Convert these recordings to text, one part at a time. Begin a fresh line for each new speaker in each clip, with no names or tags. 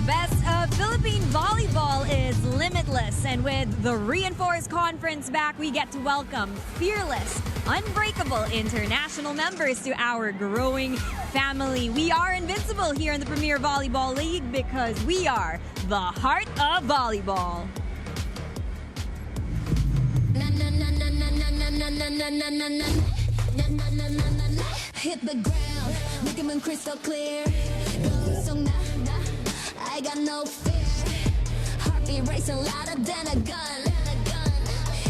The best of Philippine volleyball is limitless, and with the Reinforced Conference back, we get to welcome fearless, unbreakable international members to our growing family. We are invincible here in the Premier Volleyball League because we are the heart of volleyball.
Hit the ground, make them crystal clear. I got no fear. Heartbeat racing louder than a gun.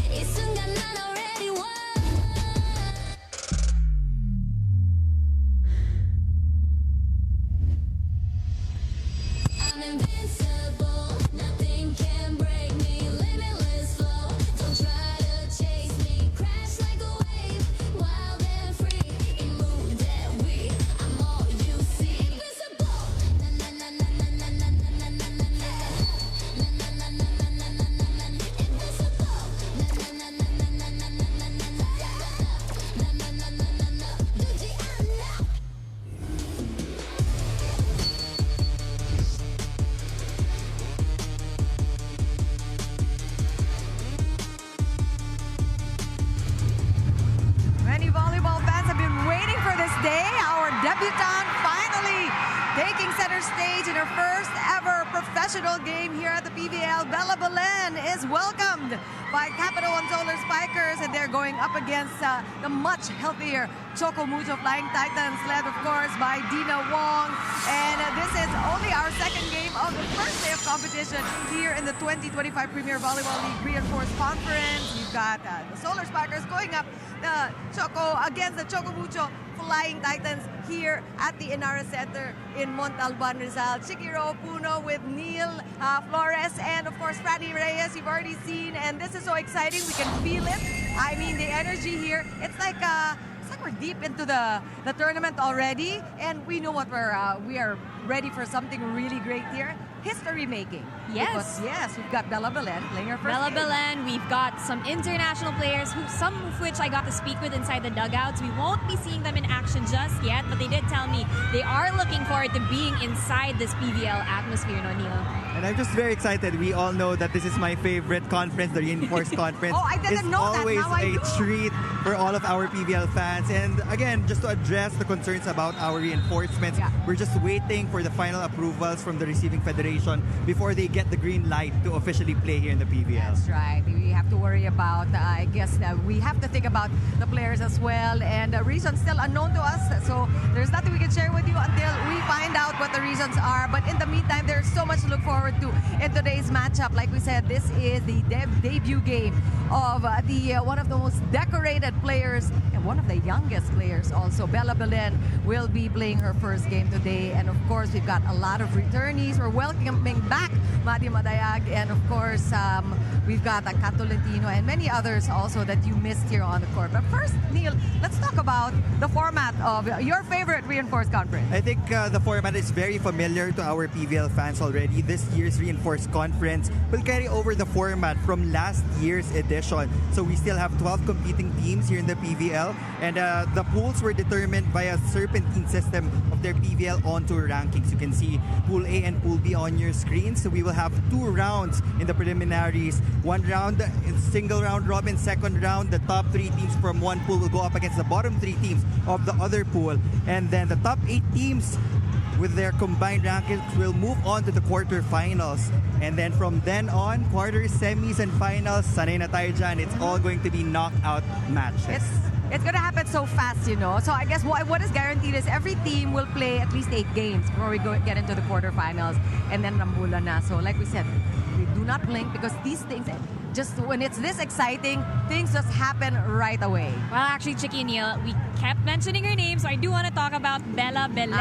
It's I already won. I'm invincible, nothing can break me. Limitless flow, don't try to chase me. Crash like a wave, wild and free. It moves that weak, I'm all you see. Invincible, na na na na na na na na na na na na na na na na na na. Invincible, na na na na na na na na na na na na na na na. Duji, I know.
Many volleyball fans have been waiting for this day. Our debutante finally taking center stage in her first ever professional game here at the PVL. Belen is welcomed by Capital1 Solar Spikers, and they're going up against the much healthier Choco Mucho Flying Titans, led of course by Dina Wong. And this is only our second game of the first day of competition here in the 2025 Premier Volleyball League Reinforced Conference. We've got the Solar Spikers going up the Choco against the Choco Mucho Flying Titans here at the Inara Center in Montalban, Rizal. Chikiro Puno with Neil Flores and of course Franny Reyes, you've already seen, and this is so exciting. We can feel it. I mean, the energy here, it's like we're deep into the tournament already, and we know what we are ready for something really great here. History making.
Yes.
Because, yes, we've got Belen playing her first
Bella
game.
Belen, we've got some international players, some of which I got to speak with inside the dugouts. We won't be seeing them in action just yet, but they did tell me they are looking forward to being inside this PVL atmosphere, no, Neil?
And I'm just very excited. We all know that this is my favorite conference, the Reinforced Conference.
Oh, I didn't
it's
know that.
always
Now I
a
do.
treat for all of our PVL fans. And again, just to address the concerns about our reinforcements,
Yeah.
we're just waiting for the final approvals from the receiving federation before they get the green light to officially play here in the PVL.
That's right. We have to worry about, I guess, we have to think about the players as well. And the reasons still unknown to us. So there's nothing we can share with you until we find out what the reasons are. But in the meantime, there's so much to look forward to in today's matchup. Like we said, this is the debut game of the one of the most decorated players and one of the youngest players also. Bella Belen will be playing her first game today. And of course, we've got a lot of returnees. We're welcoming back Madi Madayag, and of course, we've got Tolentino and many others also that you missed here on the court. But first, Neil, let's talk about the format of your favorite Reinforced Conference.
I think the format is very familiar to our PVL fans already. This year's Reinforced Conference will carry over the format from last year's edition. So we still have 12 competing teams here in the PVL, and the pools were determined by a serpentine system of their PVL on-tour rankings. You can see Pool A and Pool B on your screen. So we will have 2 rounds in the preliminaries. One round in single round robin, second round, the top 3 teams from one pool will go up against the bottom 3 teams of the other pool. And then the top 8 teams with their combined rankings will move on to the quarterfinals. And then from then on, quarters, semis, and finals, sanay na tayo dyan. It's all going to be knockout matches.
It's going to happen so fast, you know. So I guess what is guaranteed is every team will play at least 8 games before we get into the quarterfinals, and then Rambula na. So like we said, we do not blink because these things, just when it's this exciting, things just happen right away.
Well, actually, Chicky and Neil, we kept mentioning her name, so I do want to talk about Bella Belen.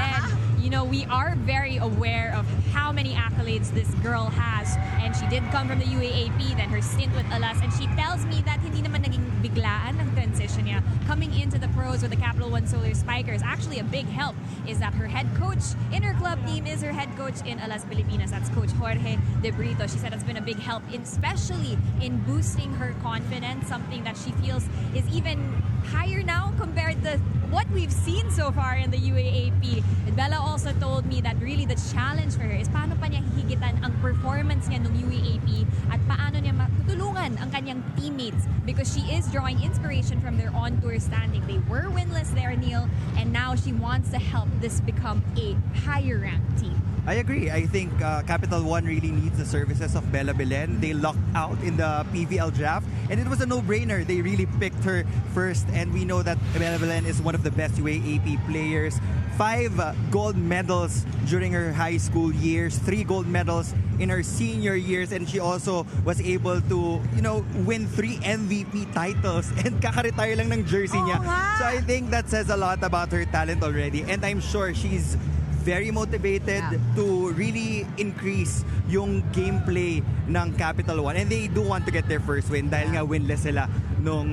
You know, we are very aware of how many accolades this girl has, and she did come from the UAAP, then her stint with Alas, and she tells me that hindi naman naging biglaan ang transition niya coming into the pros with the Capital1 Solar Spikers. Actually, a big help is that her head coach in her club team is her head coach in Alas Pilipinas. That's Coach Jorge De Brito. She said it's been a big help, especially in boosting her confidence, something that she feels is even higher now compared to what we've seen so far in the UAAP. Bella also told me that really the challenge for her is paano pa niya hihigitan ang performance niya ng UAAP at paano niya matutulungan ang kanyang teammates because she is drawing inspiration from their on-tour standing. They were winless there, Neil, and now she wants to help this become a higher-ranked team.
I agree. I think Capital1 really needs the services of Belen. They locked out in the PVL draft, and it was a no-brainer. They really picked her first, and we know that Belen is one of the best UAAP players. 5 gold medals during her high school years, 3 gold medals in her senior years, and she also was able to, win 3 MVP titles and kaka-retire lang ng jersey niya. So I think that says a lot about her talent already, and I'm sure she's very motivated to really increase yung gameplay ng Capital1, and they do want to get their first win dahil nga winless sila nung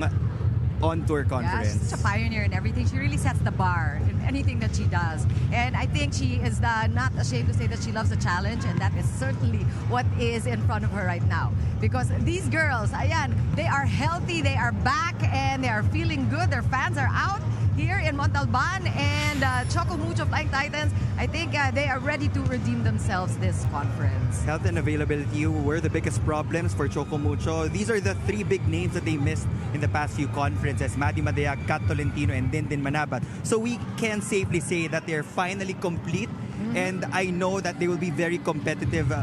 on-tour conference.
Yeah, she's such a pioneer in everything. She really sets the bar in anything that she does. And I think she is not ashamed to say that she loves a challenge, and that is certainly what is in front of her right now. Because these girls, ayan, they are healthy, they are back, and they are feeling good. Their fans are out here in Montalban, and Choco Mucho Flying Titans, I think they are ready to redeem themselves this conference.
Health and availability were the biggest problems for Choco Mucho. These are the 3 big names that they missed in the past few conferences: Maddie Madeag, Tolentino, and Dindin Manabat. So we can safely say that they're finally complete, and I know that they will be very competitive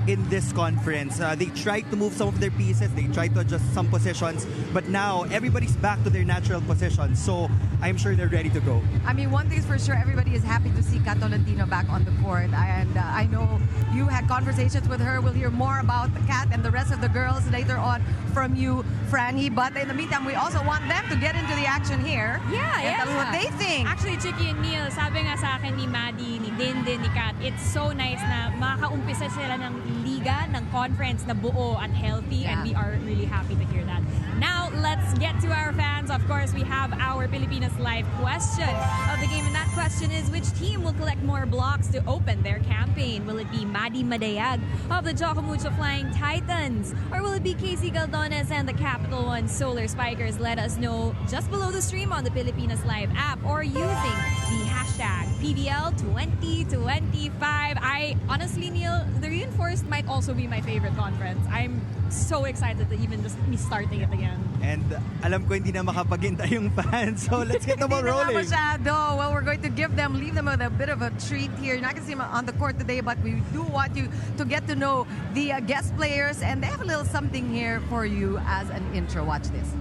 in this conference. They tried to move some of their pieces, they tried to adjust some positions, but now everybody's back to their natural positions. So I'm sure they're ready to go.
I mean, one thing is for sure, everybody is happy to see Tolentino back on the court. And I know you had conversations with her. We'll hear more about Kat and the rest of the girls later on from you, Franny. But in the meantime, we also want them to get into the action here. And tell us what they think.
Actually, Chicky and Neil, sabi nga sa akin ni Maddie, ni Dindin, ni Kat, it's so nice na makaumpisa sila ng liga, ng conference na buo at healthy, and we are really happy to hear that. Now, let's get to our fans. Of course, we have our Pilipinas Live question of the game, and that question is, which team will collect more blocks to open their campaign? Will it be Maddie Madeag of the Choco Mucho Flying Titans, or will it be Casey Galdones and the Capital1 Solar Spikers? Let us know just below the stream on the Pilipinas Live app or using the hashtag PVL2025. I honestly, Neil, the Reinforced might also be my favorite conference. I'm so excited to even just be starting it again.
And alam ko hindi na makapaghintay yung fans, so let's get the ball rolling.
Well, we're going to leave them with a bit of a treat here. You're not going to see them on the court today, but we do want you to get to know the guest players, and they have a little something here for you as an intro. Watch this.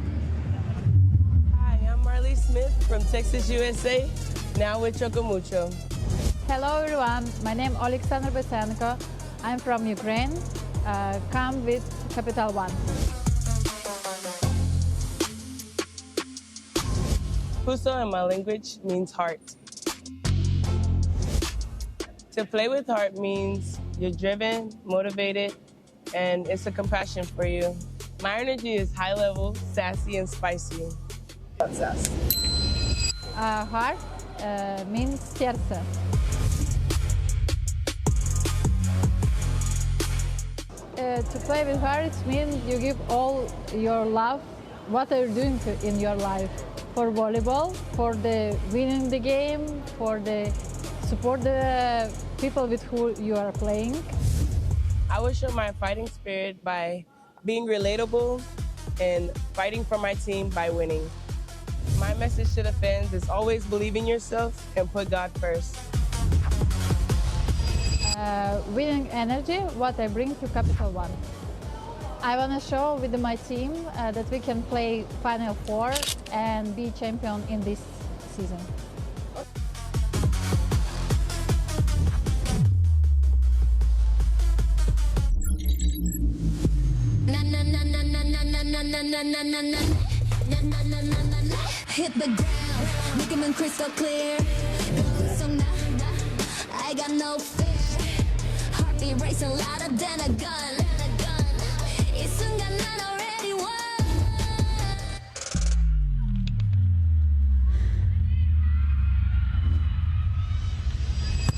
Hi, I'm Marley Smith from Texas, USA, now with Choco Mucho.
Hello everyone, my name is Alexander Besenko. I'm from Ukraine. Come with Capital1.
Puso in my language means heart. To play with heart means you're driven, motivated, and it's a compassion for you. My energy is high level, sassy, and spicy. What's sass?
Heart means сердце. To play with heart, it means you give all your love, what are you doing in your life. For volleyball, for the winning the game, for the support the people with who you are playing.
I will show my fighting spirit by being relatable and fighting for my team by winning. My message to the fans is always believe in yourself and put God first.
Winning energy, what I bring to Capital1. I want to show with my team that we can play Final Four and be champion in this season.
Hit the ground, make them crystal clear. I got no fear. Heartbeat racing louder than a gun. 이순간 난 already won.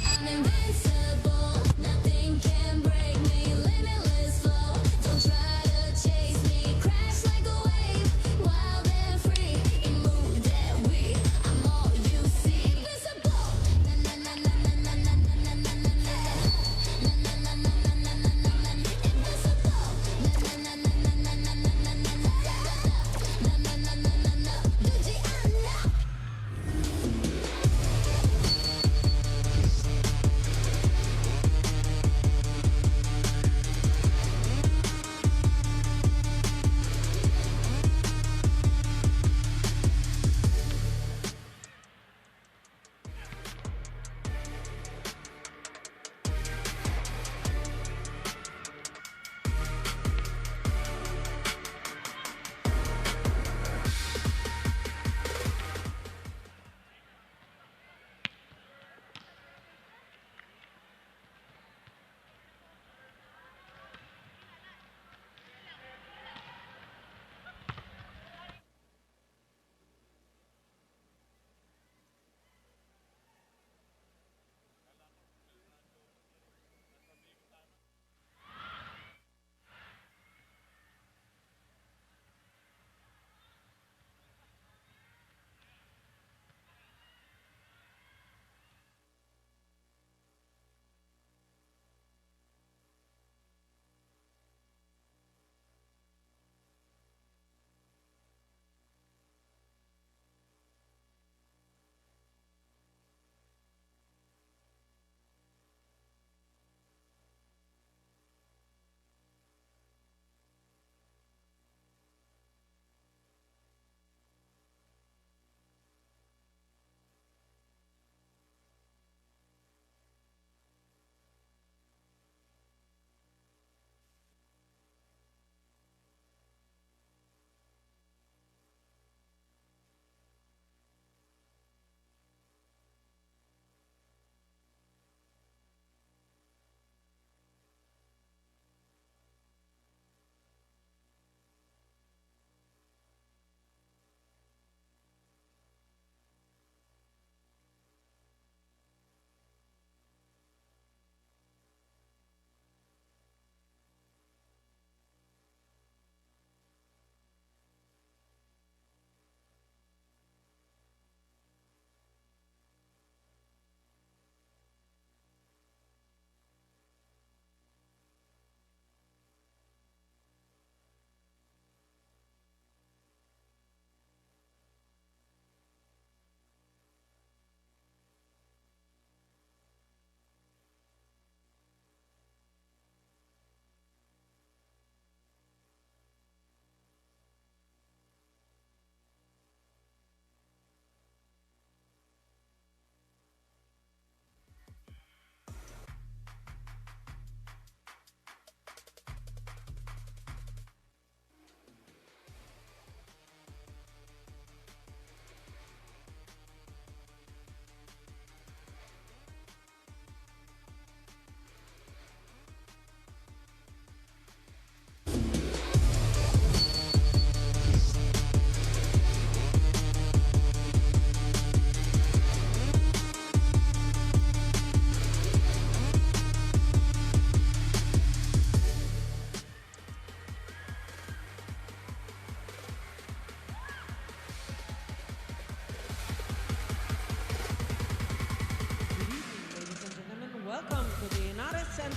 I'm invincible, nothing can break me. Limitless flow, don't try to chase me. Crash like a wave, wild and free. You move that way, I'm all you see. Invincible, na na na na na na na na na na na.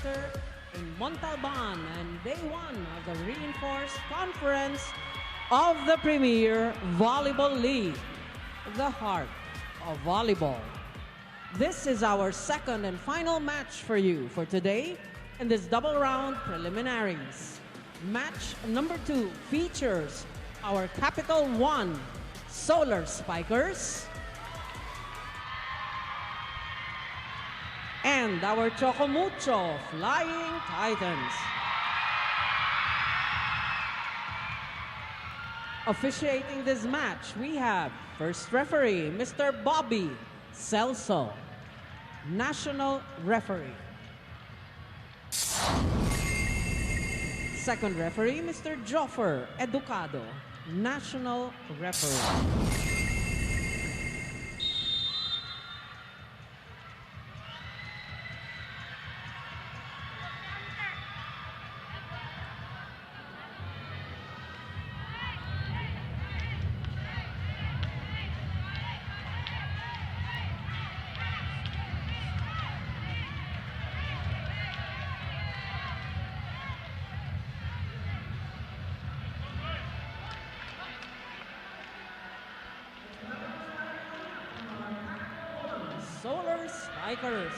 Center in Montalban and day one of the reinforced conference of the Premier Volleyball League, the heart of volleyball. This is our second and final match for you for today in this double round preliminaries. Match number 2 features our Capital1 Solar Spikers and our Choco Mucho Flying Titans. Officiating this match, we have first referee, Mr. Bobby Celso, national referee. Second referee, Mr. Joffer Educado, national referee. Solar Spikers.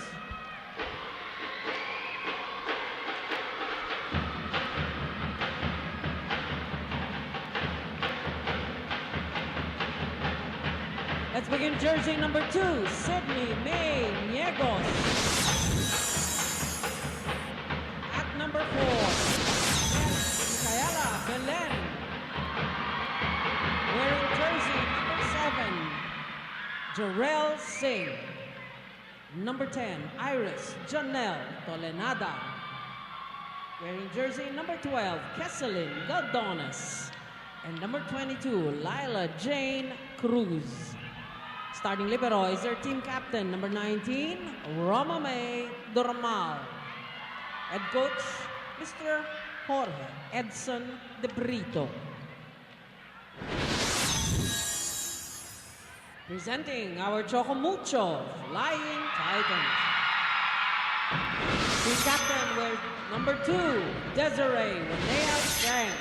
Let's begin jersey number 2, Sydney May Niegos. At number 4, Micaela Belen. Wearing jersey number 7, Jarrell Singh. Number 10, Iris Janelle Tolenada. Wearing jersey number 12, Kesselin Galdones. And number 22, Lila Jane Cruz. Starting libero is their team captain, number 19, Roma May Dormal. Head coach, Mr. Jorge Edson De Brito. Presenting our Choco Mucho Flying Titans. Team captain with number 2, Desiree Renea Chang.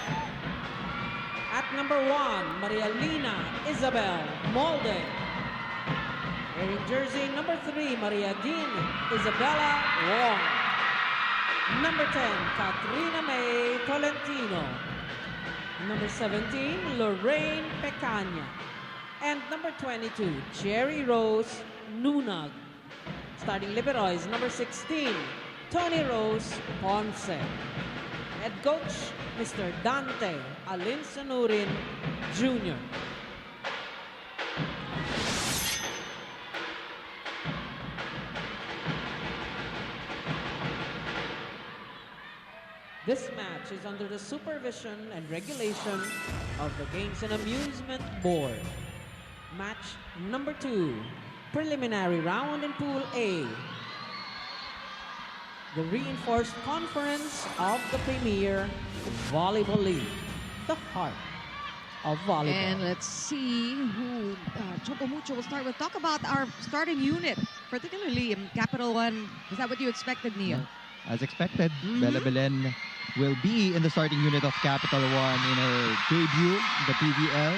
At number 1, Maria Lina Isabel Molde. Wearing jersey number 3, Maria Dean Isabella Wong. Number 10, Katrina May Tolentino. Number 17, Lorraine Pecania. And number 22, Cherry Rose Nunag. Starting libero is number 16, Tony Rose Ponce. Head coach, Mr. Dante Alin Sanurin Jr. This match is under the supervision and regulation of the Games and Amusement Board. Match number 2, preliminary round in Pool A. The reinforced conference of the Premier Volleyball League, the heart of volleyball.
And let's see who Choco Mucho will start with. Talk about our starting unit, particularly in Capital1. Is that what you expected, Neil?
As expected, Bella Belen will be in the starting unit of Capital1 in her debut, the PVL.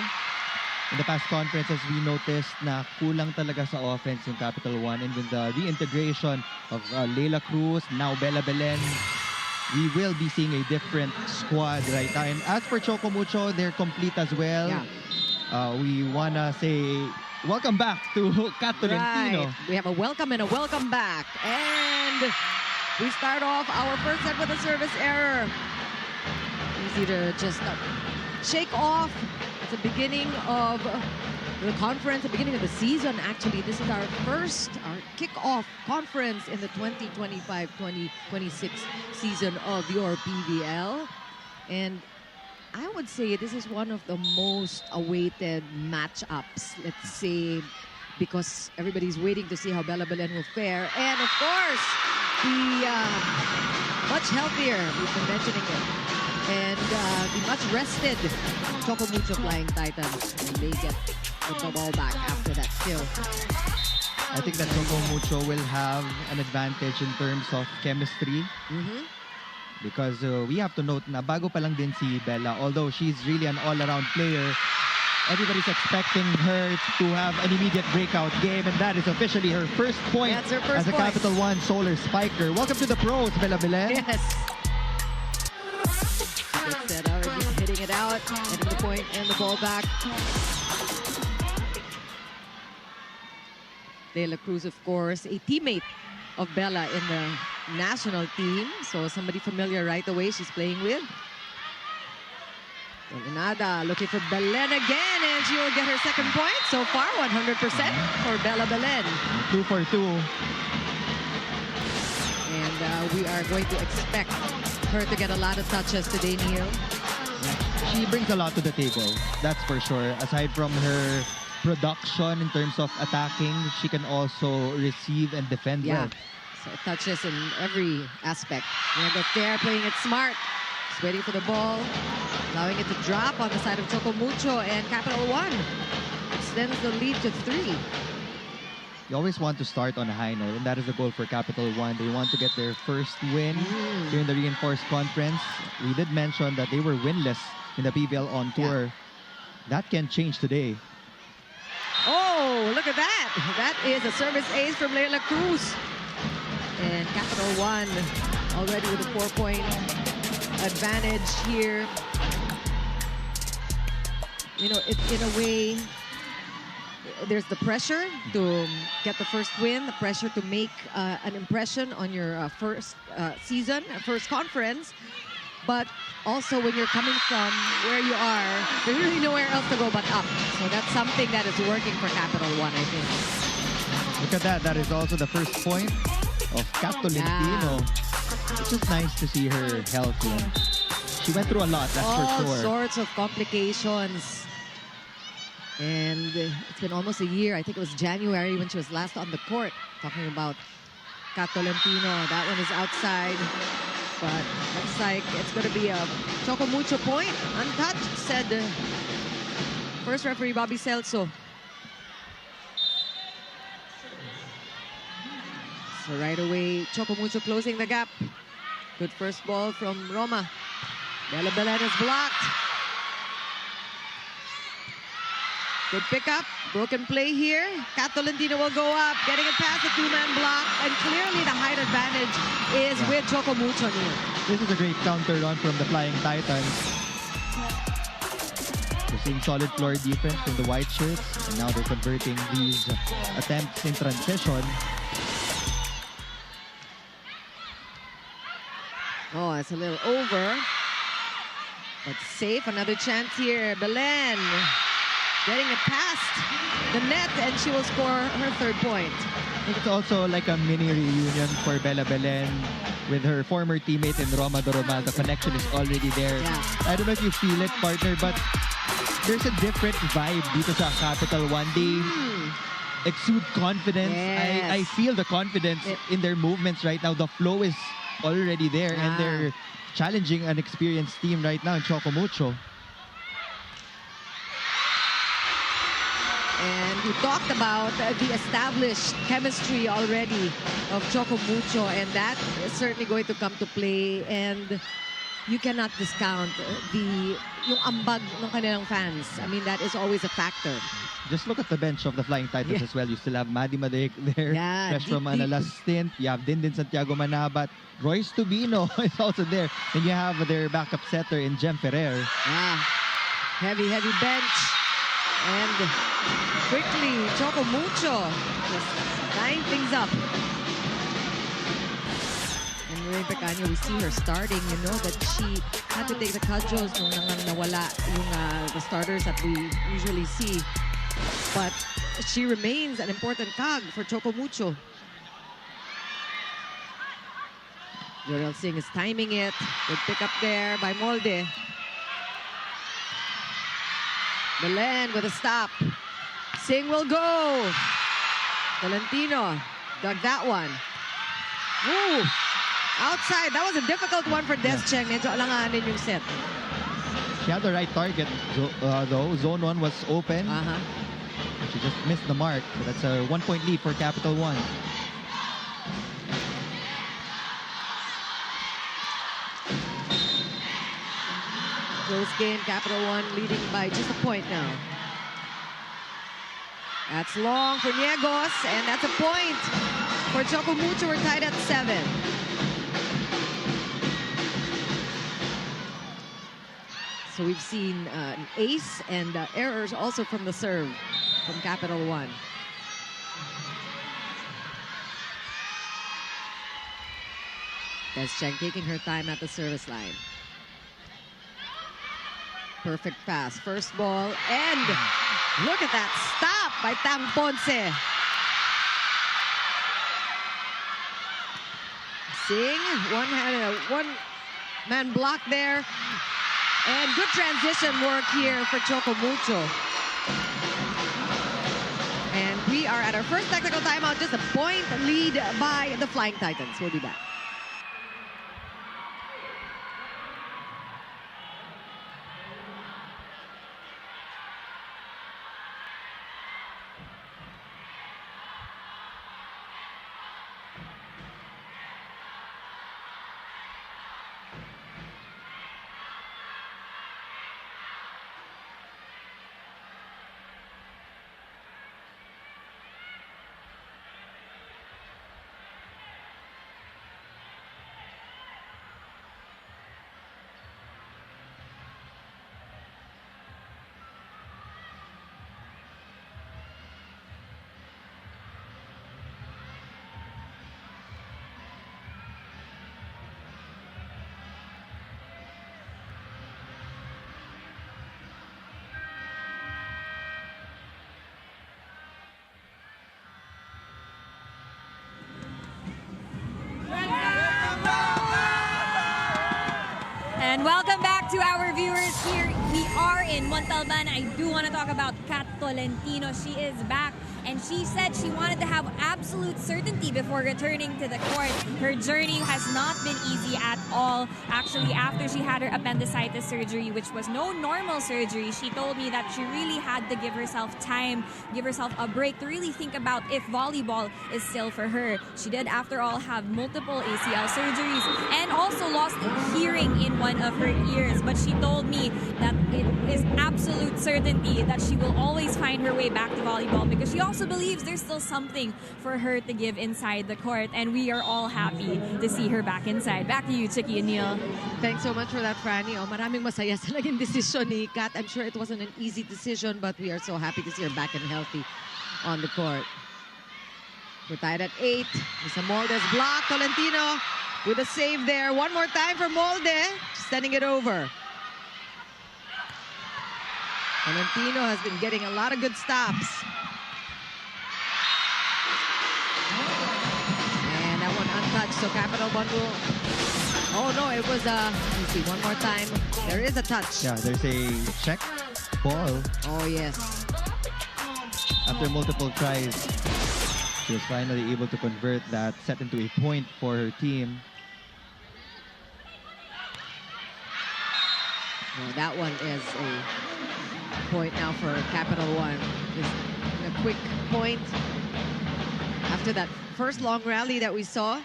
In the past conferences, we noticed na kulang talaga sa offense yung Capital1, and with the reintegration of Leila Cruz, now Bella Belen, we will be seeing a different squad right now. And as for Choco Mucho, they're complete as well.
Yeah.
We wanna say welcome back to Kat Tolentino.
Right. We have a welcome and a welcome back. And we start off our first set with a service error. Easy to just shake off. It's the beginning of the conference, the beginning of the season, actually. This is our kickoff conference in the 2025-2026 season of your PVL. And I would say this is one of the most awaited matchups, let's say, because everybody's waiting to see how Bella Belen will fare. And of course, the much healthier, we've been mentioning it, and the much rested Choco Mucho Flying Titans, and they get the ball back after that kill.
I think that Choco Mucho will have an advantage in terms of chemistry. Because we have to note na bago pa lang din si Bella, although she's really an all-around player, everybody's expecting her to have an immediate breakout game, and that is officially her first point
That's her first
as a
point.
Capital1 Solar Spiker. Welcome to the pros, Bella Belen.
Yes. Good set out, hitting it out, hitting the point and the ball back. De La Cruz, of course, a teammate of Bella in the national team. So somebody familiar right away she's playing with. Dolinada looking for Belen again, and she will get her second point. So far, 100% for Bella Belen.
2 for 2.
And we are going to expect her to get a lot of touches today, Neil.
She brings a lot to the table, that's for sure. Aside from her production in terms of attacking, she can also receive and defend well.
So touches in every aspect. And up there, playing it smart. Just waiting for the ball, allowing it to drop on the side of Choco Mucho, and Capital1 extends the lead to 3.
You always want to start on a high note, and that is the goal for Capital1. They want to get their first win here in the Reinforced Conference. We did mention that they were winless in the PVL on tour. That can change today.
Oh, look at that. That is a service ace from De La Cruz. And Capital1 already with a 4-point advantage here. You know, in a way, there's the pressure to get the first win, the pressure to make an impression on your first season, first conference. But also when you're coming from where you are, there's really nowhere else to go but up. So that's something that is working for Capital1, I think.
Look at that. That is also the first point of Tolentino. It's just nice to see her healthy. She went through a lot, that's for
All
sure.
sorts of complications. And it's been almost a year. I think it was January when she was last on the court. Talking about Tolentino. That one is outside. But looks like it's going to be a Choco Mucho point. Untouched, said first referee Bobby Celso. So right away, Choco Mucho closing the gap. Good first ball from Roma. Bella Belen is blocked. Good pickup. Broken play here. Tolentino will go up, getting it past the two-man block. And clearly the height advantage is with Choco Mucho here.
This is a great counter run from the Flying Titans. We're seeing solid floor defense from the white shirts. And now they're converting these attempts in transition.
Oh, it's a little over. But safe. Another chance here. Belen getting it past the net, and she will score her third point.
I think it's also like a mini reunion for Bella Belen with her former teammate in Roma Doromal. The connection is already there.
Yeah.
I don't know if you feel it, partner, but there's a different vibe dito sa Capital1. They exude confidence.
Yes.
I feel the confidence in their movements right now. The flow is already there, and they're challenging an experienced team right now in Choco Mucho.
And we talked about the established chemistry already of Choco Mucho, and that is certainly going to come to play. And you cannot discount yung ambag ng kanilang fans. I mean, that is always a factor.
Just look at the bench of the Flying Titans as well. You still have Maddie Madek there, fresh
deep,
from an last stint. You have Dindin Santiago Manabat. Royce Tubino is also there. And you have their backup setter in Jem Ferrer.
Heavy bench. And quickly, Choco Mucho just tying things up. And Maureen Pecaño, we see her starting. You know that she had to take the cudgels nung nawala the starters that we usually see. But she remains an important cog for Choco Mucho. Jorel Singh is timing it. Good pick up there by Molde. Belen with a stop. Singh will go. Tolentino dug that one. Ooh, outside. That was a difficult one for Descheng. Medyo alanganin yung set.
She had the right target, though. Zone 1 was open. She just missed the mark. So that's a 1-point lead for Capital One.
Close game, Capital One leading by just a point now. That's long for Niegos, and that's a point for Choco Mucho. We're tied at 7. So we've seen an ace and errors also from the serve from Capital One. Des Cheng taking her time at the service line. Perfect pass. First ball, and look at that stop by Tang Ponce. Sing, one-man block there. And good transition work here for Choco Mucho. And we are at our first technical timeout, just a point lead by the Flying Titans. We'll be back.
And welcome back to our viewers here. We are in Montalban. I do want to talk about Kat Tolentino. She is back, and she said she wanted to have absolute certainty before returning to the court. Her journey has not been easy at all. Actually, after she had her appendicitis surgery, which was no normal surgery, she told me that she really had to give herself time, give herself a break to really think about if volleyball is still for her. She did, after all, have multiple ACL surgeries and also lost hearing in one of her ears. But she told me that it is absolute certainty that she will always find her way back to volleyball, because she also believes there's still something for her to give inside the court, and we are all happy to see her back inside. Back to you, Chicky and Neil.
Thanks so much for that, Franny. Oh, maraming masaya sa naging desisyon ni Kat. I'm sure it wasn't an easy decision, but we are so happy to see her back and healthy on the court. We're tied at 8. Isa Molde's block. Tolentino with a save there. One more time for Molde. Just sending it over. Tolentino has been getting a lot of good stops. And that one untouched, so Capital One will... Oh no, it was a... Let me see, one more time. There is a touch.
Yeah, there's a check ball.
Oh yes.
After multiple tries, she was finally able to convert that set into a point for her team.
Well, that one is a point now for Capital One. Just a quick point after that first long rally that we saw.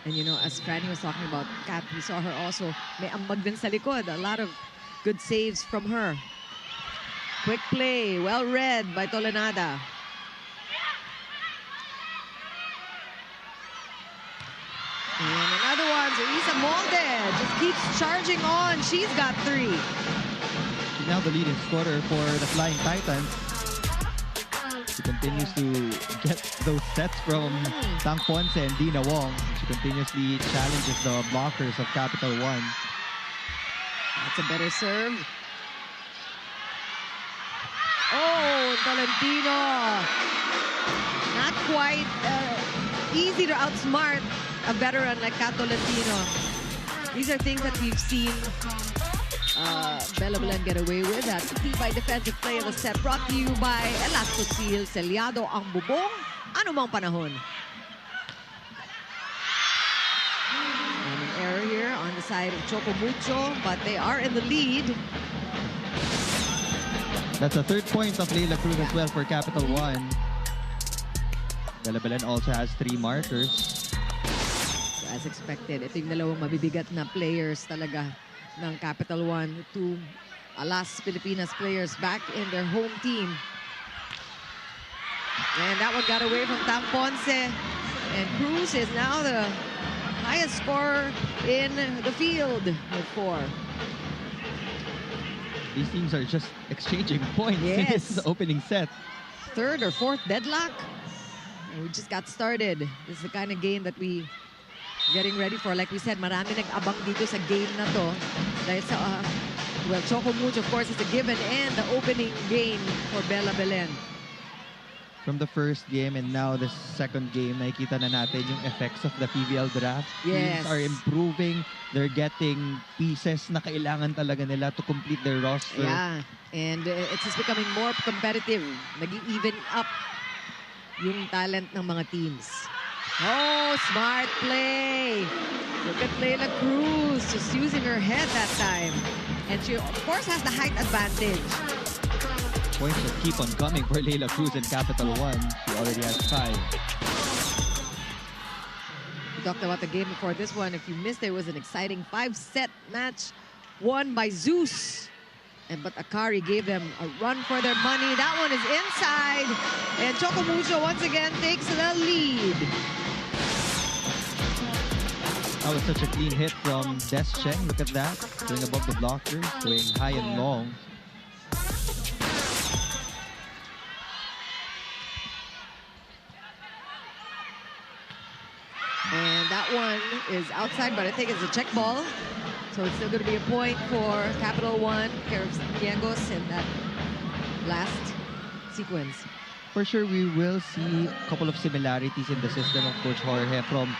And you know, as Franny was talking about Kat, we saw her also may ambag din sa likod. A lot of good saves from her. Quick play, well read by Tolenada. And another one, so Isa Molde just keeps charging on. She's got 3.
She's now the leading scorer for the Flying Titans. She continues to get those sets from Tang Ponce and Dina Wong. She continuously challenges the blockers of Capital One.
That's a better serve. Oh, Tolentino. Not quite easy to outsmart a veteran like Kat Tolentino. These are things that we've seen Belen get away with. That Tibay defensive play of the set brought to you by Elasto Seal, Selyado ang bubong, anumang panahon. And an error here on the side of Choco Mucho, but they are in the lead.
That's a third point of Leila Cruz as well for Capital One. Belen also has 3 markers.
So as expected, ito yung dalawang mabibigat na players talaga ng Capital One. 2 Alas Pilipinas players back in their home team. And that one got away from Tam Ponce. And Cruz is now the highest scorer in the field with 4.
These teams are just exchanging points in
Yes.
this opening set.
Third or fourth deadlock. And we just got started. This is the kind of game that we getting ready for. Like we said, marami nag-abang dito sa game na to. Dahil sa, well, Choco Mucho, of course, is a given. And the opening game for Belen.
From the first game and now the second game, nakikita na natin yung effects of the PVL draft.
Yes.
Teams are improving. They're getting pieces na kailangan talaga nila to complete their roster.
Yeah. And it's just becoming more competitive. Nag-even up yung talent ng mga teams. Oh, smart play. Look at Leila Cruz just using her head that time. And she, of course, has the height advantage.
Points that keep on coming for Leila Cruz and Capital One. She already has 5.
We talked about the game before this one. If you missed it, was an exciting 5-set match won by Zeus. But Akari gave them a run for their money. That one is inside. And Choco Mucho once again takes the lead.
That was such a clean hit from Des Cheng. Look at that. Going above the blockers, going high and long.
And that one is outside, but I think it's a check ball. So it's still going to be a point for Capital One, care of Diegos in that last sequence.
For sure, we will see a couple of similarities in the system of Coach Jorge from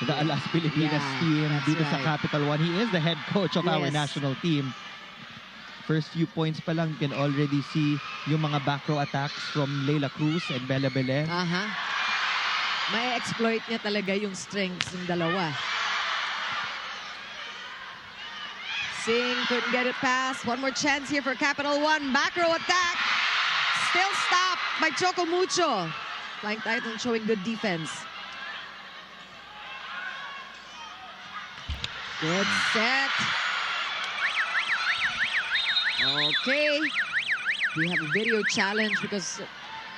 the Alas Pilipinas team
that's
dito sa
right.
Capital One. He is the head coach of our
Yes.
national team. First few points pa lang, you can already see yung mga back row attacks from Leila Cruz and Belen.
May exploit niya talaga yung strengths ng dalawa. Singh couldn't get it past. One more chance here for Capital One. Back row attack. Still stopped by Choco Mucho. Flying Titans showing good defense. Good set. Okay. We have a video challenge because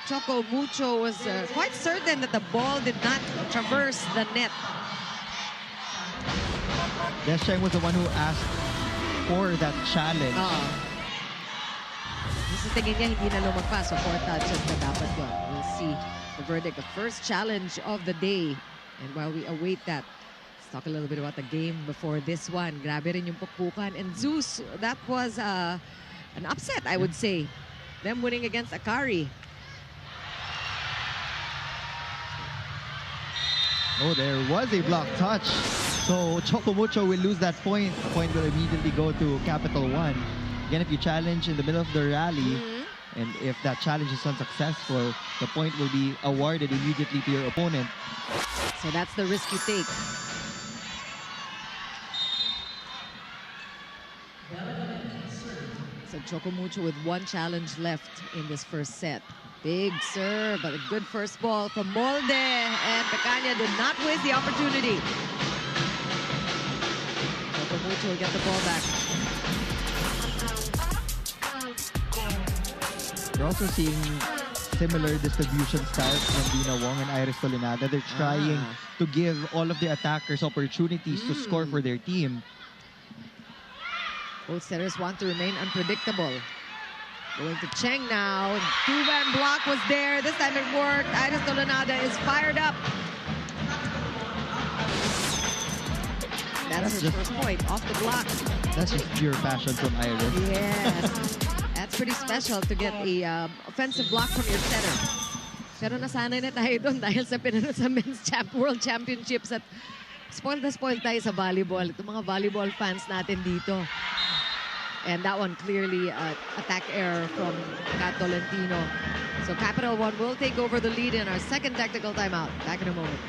Choco Mucho was quite certain that the ball did not traverse the net.
Des Cheng was the one who asked for that challenge.
Gusto tingin niya hindi na lumagpas. So 4 touches na dapat yun. We'll see the verdict. The first challenge of the day. And while we await that, let's talk a little bit about the game before this one. Grabe rin yung pukpukan. And Zeus, that was an upset, I would say. Them winning against Akari.
Oh, there was a block touch. So Choco Mucho will lose that point. The point will immediately go to Capital One. Again, if you challenge in the middle of the rally, and if that challenge is unsuccessful, the point will be awarded immediately to your opponent.
So that's the risk you take. So Choco Mucho with 1 challenge left in this first set. Big serve, but a good first ball from Molde. And Pecaña did not waste the opportunity. Choco Mucho will get the ball back.
You're also seeing similar distribution styles from Dina Wong and Iris Tolinada. They're trying to give all of their attackers opportunities to score for their team.
Both setters want to remain unpredictable. Going to Cheng now. Two-man block was there. This time it worked. Iris Tolinada is fired up. That's her first point off the block.
That's just pure passion from Iris.
Yes. That's pretty special to get a offensive block from your center. Pero nasanay na tayo doon dahil sa pinanood sa Men's World Championships at spoiled na spoiled tayo sa volleyball. Itong mga volleyball fans natin dito. And that one clearly attack error from Tolentino. So Capital One will take over the lead in our second technical timeout. Back in a moment.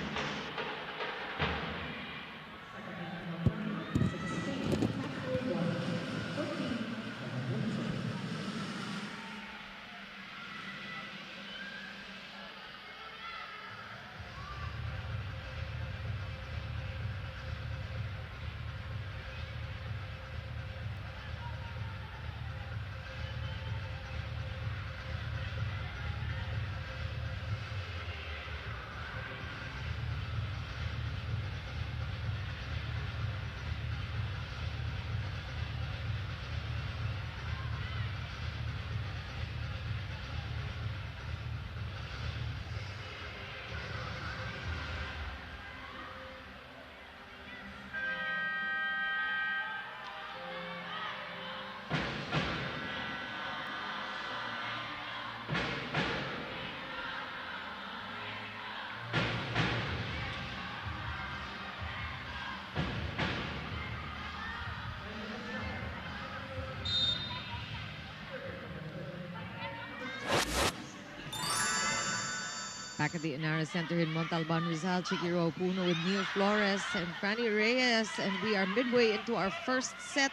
Back at the Inara Center in Montalban, Rizal, Chiquiro Puno with Neil Flores and Franny Reyes. And we are midway into our first set.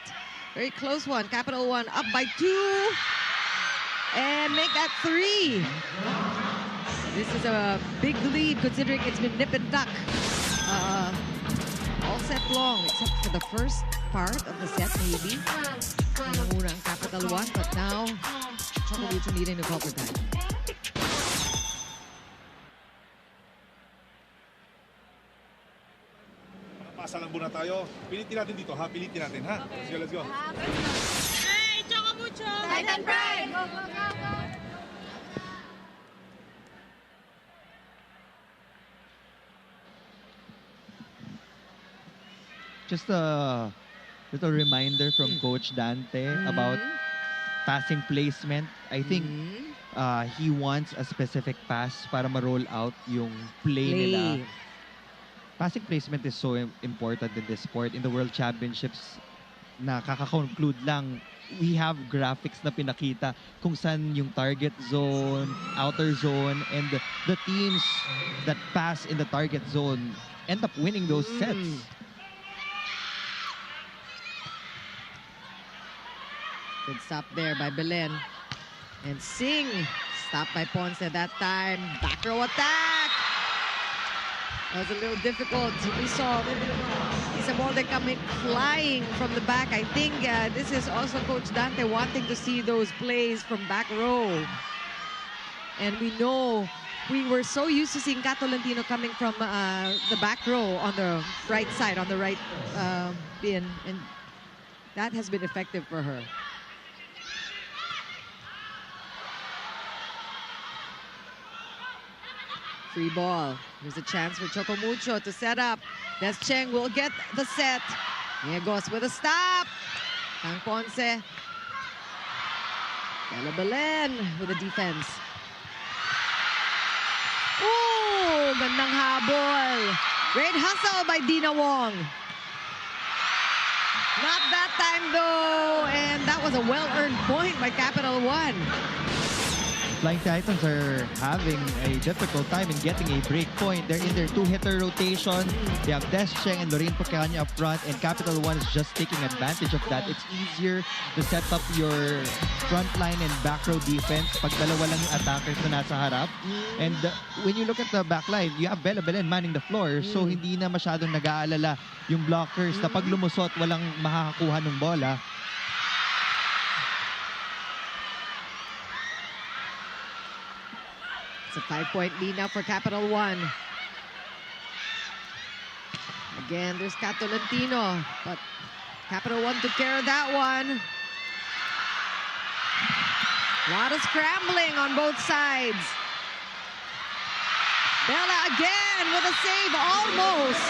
Very close one. Capital One up by 2. And make that 3. This is a big lead considering it's been nip and tuck all set long, except for the first part of the set, maybe. Nanunguna ang Capital One, but now Choco Mucho needing to cover time.
Pasa lang muna tayo. Pilitin natin dito, ha? Pilitin natin, ha? Okay. Let's go.
Hey, Choco Mucho!
Titan Pride! Go, go, go, go!
Just a little reminder from Coach Dante about passing placement. I think he wants a specific pass para ma-roll out yung play nila. Passing placement is so important in this sport. In the World Championships, na kaka-conclude lang, we have graphics na pinakita kung saan yung target zone, outer zone, and the teams that pass in the target zone end up winning those sets.
Good stop there by Belen. And Singh, stopped by Ponce that time. Back row attack. That was a little difficult. We saw Isaborde coming flying from the back. I think this is also Coach Dante wanting to see those plays from back row. And we know we were so used to seeing Tolentino coming from the back row on the right side, on the right bin. And that has been effective for her. Free ball. Here's a chance for Choco Mucho to set up. Des Cheng will get the set. Niegos with a stop. Tang Ponce. Belen with a defense. Ooh, gandang habol. Great hustle by Dina Wong. Not that time though, and that was a well-earned point by Capital One.
Flying Titans are having a difficult time in getting a break point. They're in their 2-hitter rotation. They have Des Cheng and Lorraine Pocahontas up front, and Capital One is just taking advantage of that. It's easier to set up your front line and back row defense pag dalawa lang yung attackers na nasa harap. And when you look at the back line, you have Belen manning the floor, so hindi na masyadong nag-aalala yung blockers na pag lumusot, walang makakakuha ng bola.
It's a 5-point lead now for Capital One. Again, there's Tolentino, but Capital One took care of that one. A lot of scrambling on both sides. Bella again with a save, almost.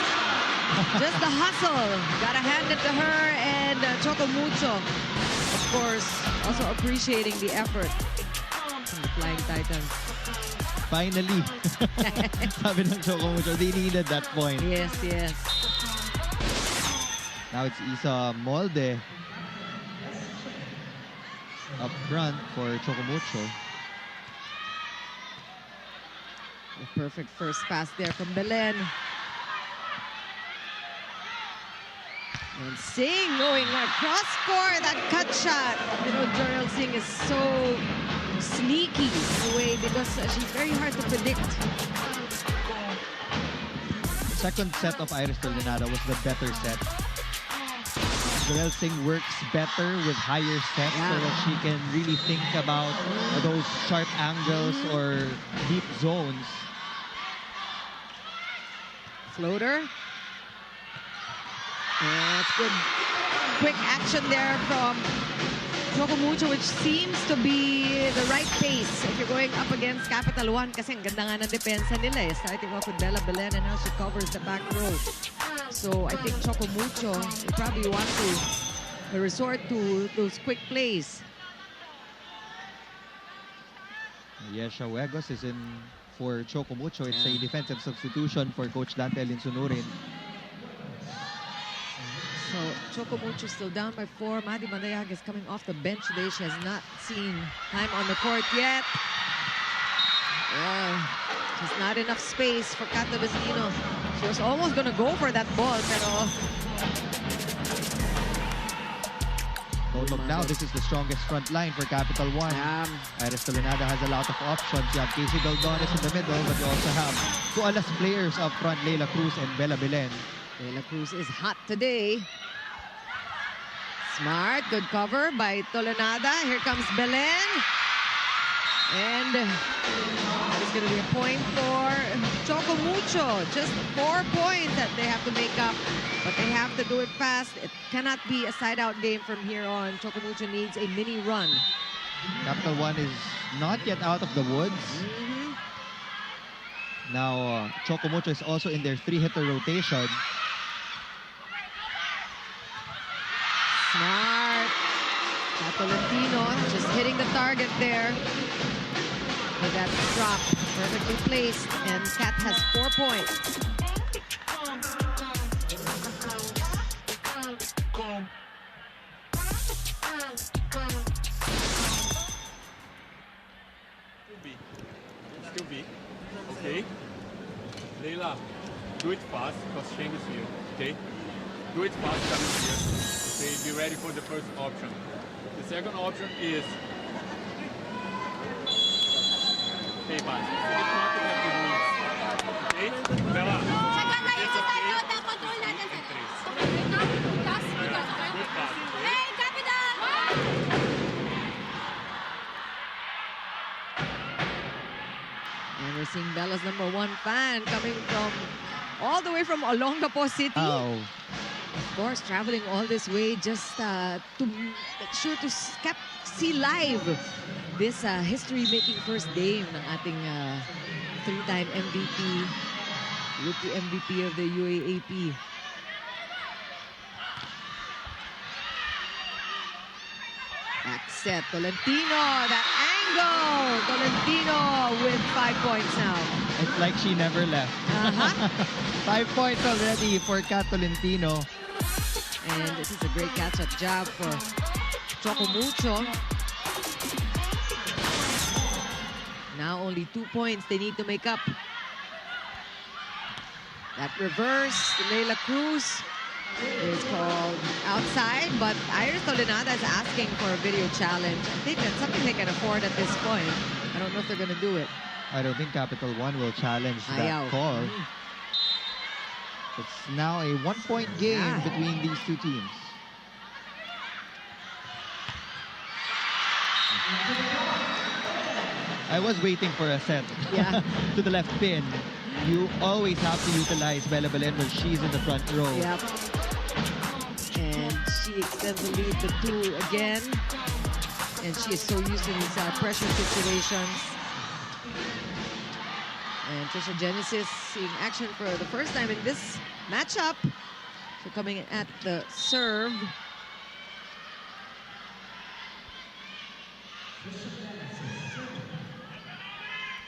Just the hustle. Gotta hand it to her and Choco Mucho. Of course, also appreciating the effort from the Flying Titans.
Finally, sabi ng Choco Mucho, they needed that point.
Yes, yes.
Now it's Isa Molde up front for Choco Mucho.
The perfect first pass there from Belen. And Singh going across court, that cut shot. You know, Jorel Singh is so sneaky in a way because she's very hard to predict.
The second set of Iris Tolentino was the better set. Jorel Singh works better with higher sets so that she can really think about those sharp angles or deep zones.
Floater. That's good. Quick action there from Choco Mucho, which seems to be the right pace if you're going up against Capital One kasi ang ganda nga ng depensa nila eh. Starting off with Belen and now she covers the back row. So I think Choco Mucho will probably want to resort to those quick plays.
Yesha Huegos is in for Choco Mucho. It's a defensive substitution for Coach Dante Linsunurin.
So Choco Mucho still down by 4. Madi Mandayag is coming off the bench today. She has not seen time on the court yet. Just not enough space for Tolentino. She was almost gonna go for that ball, pero
Don't look now, this is the strongest front line for Capital One. Iris Tolenada has a lot of options. You have Casey Baldones in the middle, but you also have two alas players up front, Leila Cruz and Bella Belen.
Leila Cruz is hot today. Smart, good cover by Tolenada. Here comes Belen. And that is going to be a point for Choco Mucho. Just 4 points that they have to make up, but they have to do it fast. It cannot be a side-out game from here on. Choco Mucho needs a mini run.
Capital One is not yet out of the woods. Now, Choco Mucho is also in their 3-hitter rotation.
Smart. Tolentino just hitting the target there. With that drop, perfectly placed, and Cat has 4 points.
Still B. Okay. Leila, do it fast because Sheng is here. Okay. Do it fast coming here. Okay. Be ready for the first option. The second option is okay, pass. Okay. Bella. Good pass.
Hey, Capital!
And we're seeing Bella's #1 fan coming from all the way from Olongapo City.
Oh.
Of course, traveling all this way just to make sure to see live this history-making first game ng ating 3-time MVP, rookie MVP of the UAAP. Back set, Tolentino, that angle! Tolentino with 5 points now.
It's like she never left. 5 points already for Cat Tolentino.
And this is a great catch-up job for Choco Mucho. Now only 2 points they need to make up. That reverse, Leila Cruz is called outside, but Iris Tolenada is asking for a video challenge. I think that's something they can afford at this point. I don't know if they're going to do it.
I don't think Capital One will challenge that call. It's now a 1-point game between these two teams. I was waiting for a set to the left pin. You always have to utilize Bella Belen when she's in the front row.
Yep. And she extends the lead to 2 again. And she is so used to these pressure situations. And Trisha Genesis seeing action for the first time in this matchup. So coming in at the serve.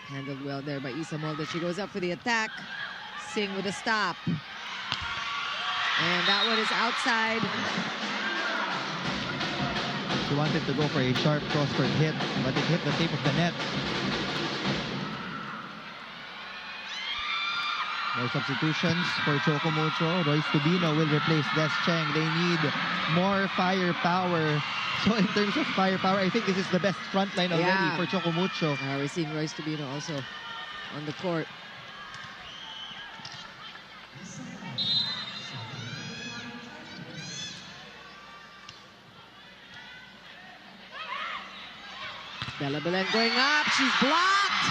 Handled well there by Isa Molde. She goes up for the attack. Singh with a stop. And that one is outside.
She wanted to go for a sharp cross-court hit, but it hit the tape of the net. More substitutions for Choco Mucho. Royce Tubino will replace Des Cheng. They need more firepower. So in terms of firepower, I think this is the best front line already for Choco Mucho.
We're seeing Royce Tubino also on the court. Bella Belen going up. She's blocked.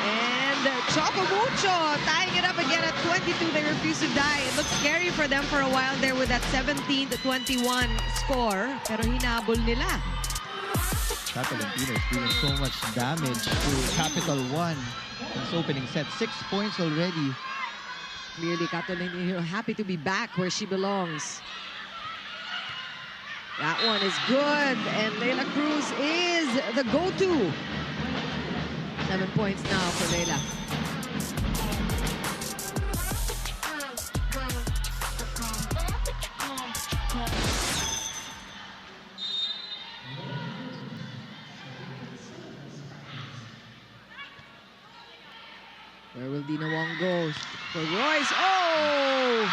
And Choco Mucho tying it up again at 22. They refuse to die. It looked scary for them for a while there with that 17-21 score. Pero hinabol nila.
Tolentino is doing so much damage to Capital One in this opening set. 6 points already.
Clearly, Tolentino happy to be back where she belongs. That one is good, and Leila Cruz is the go-to. 7 points now for Leila. for Royce. Oh!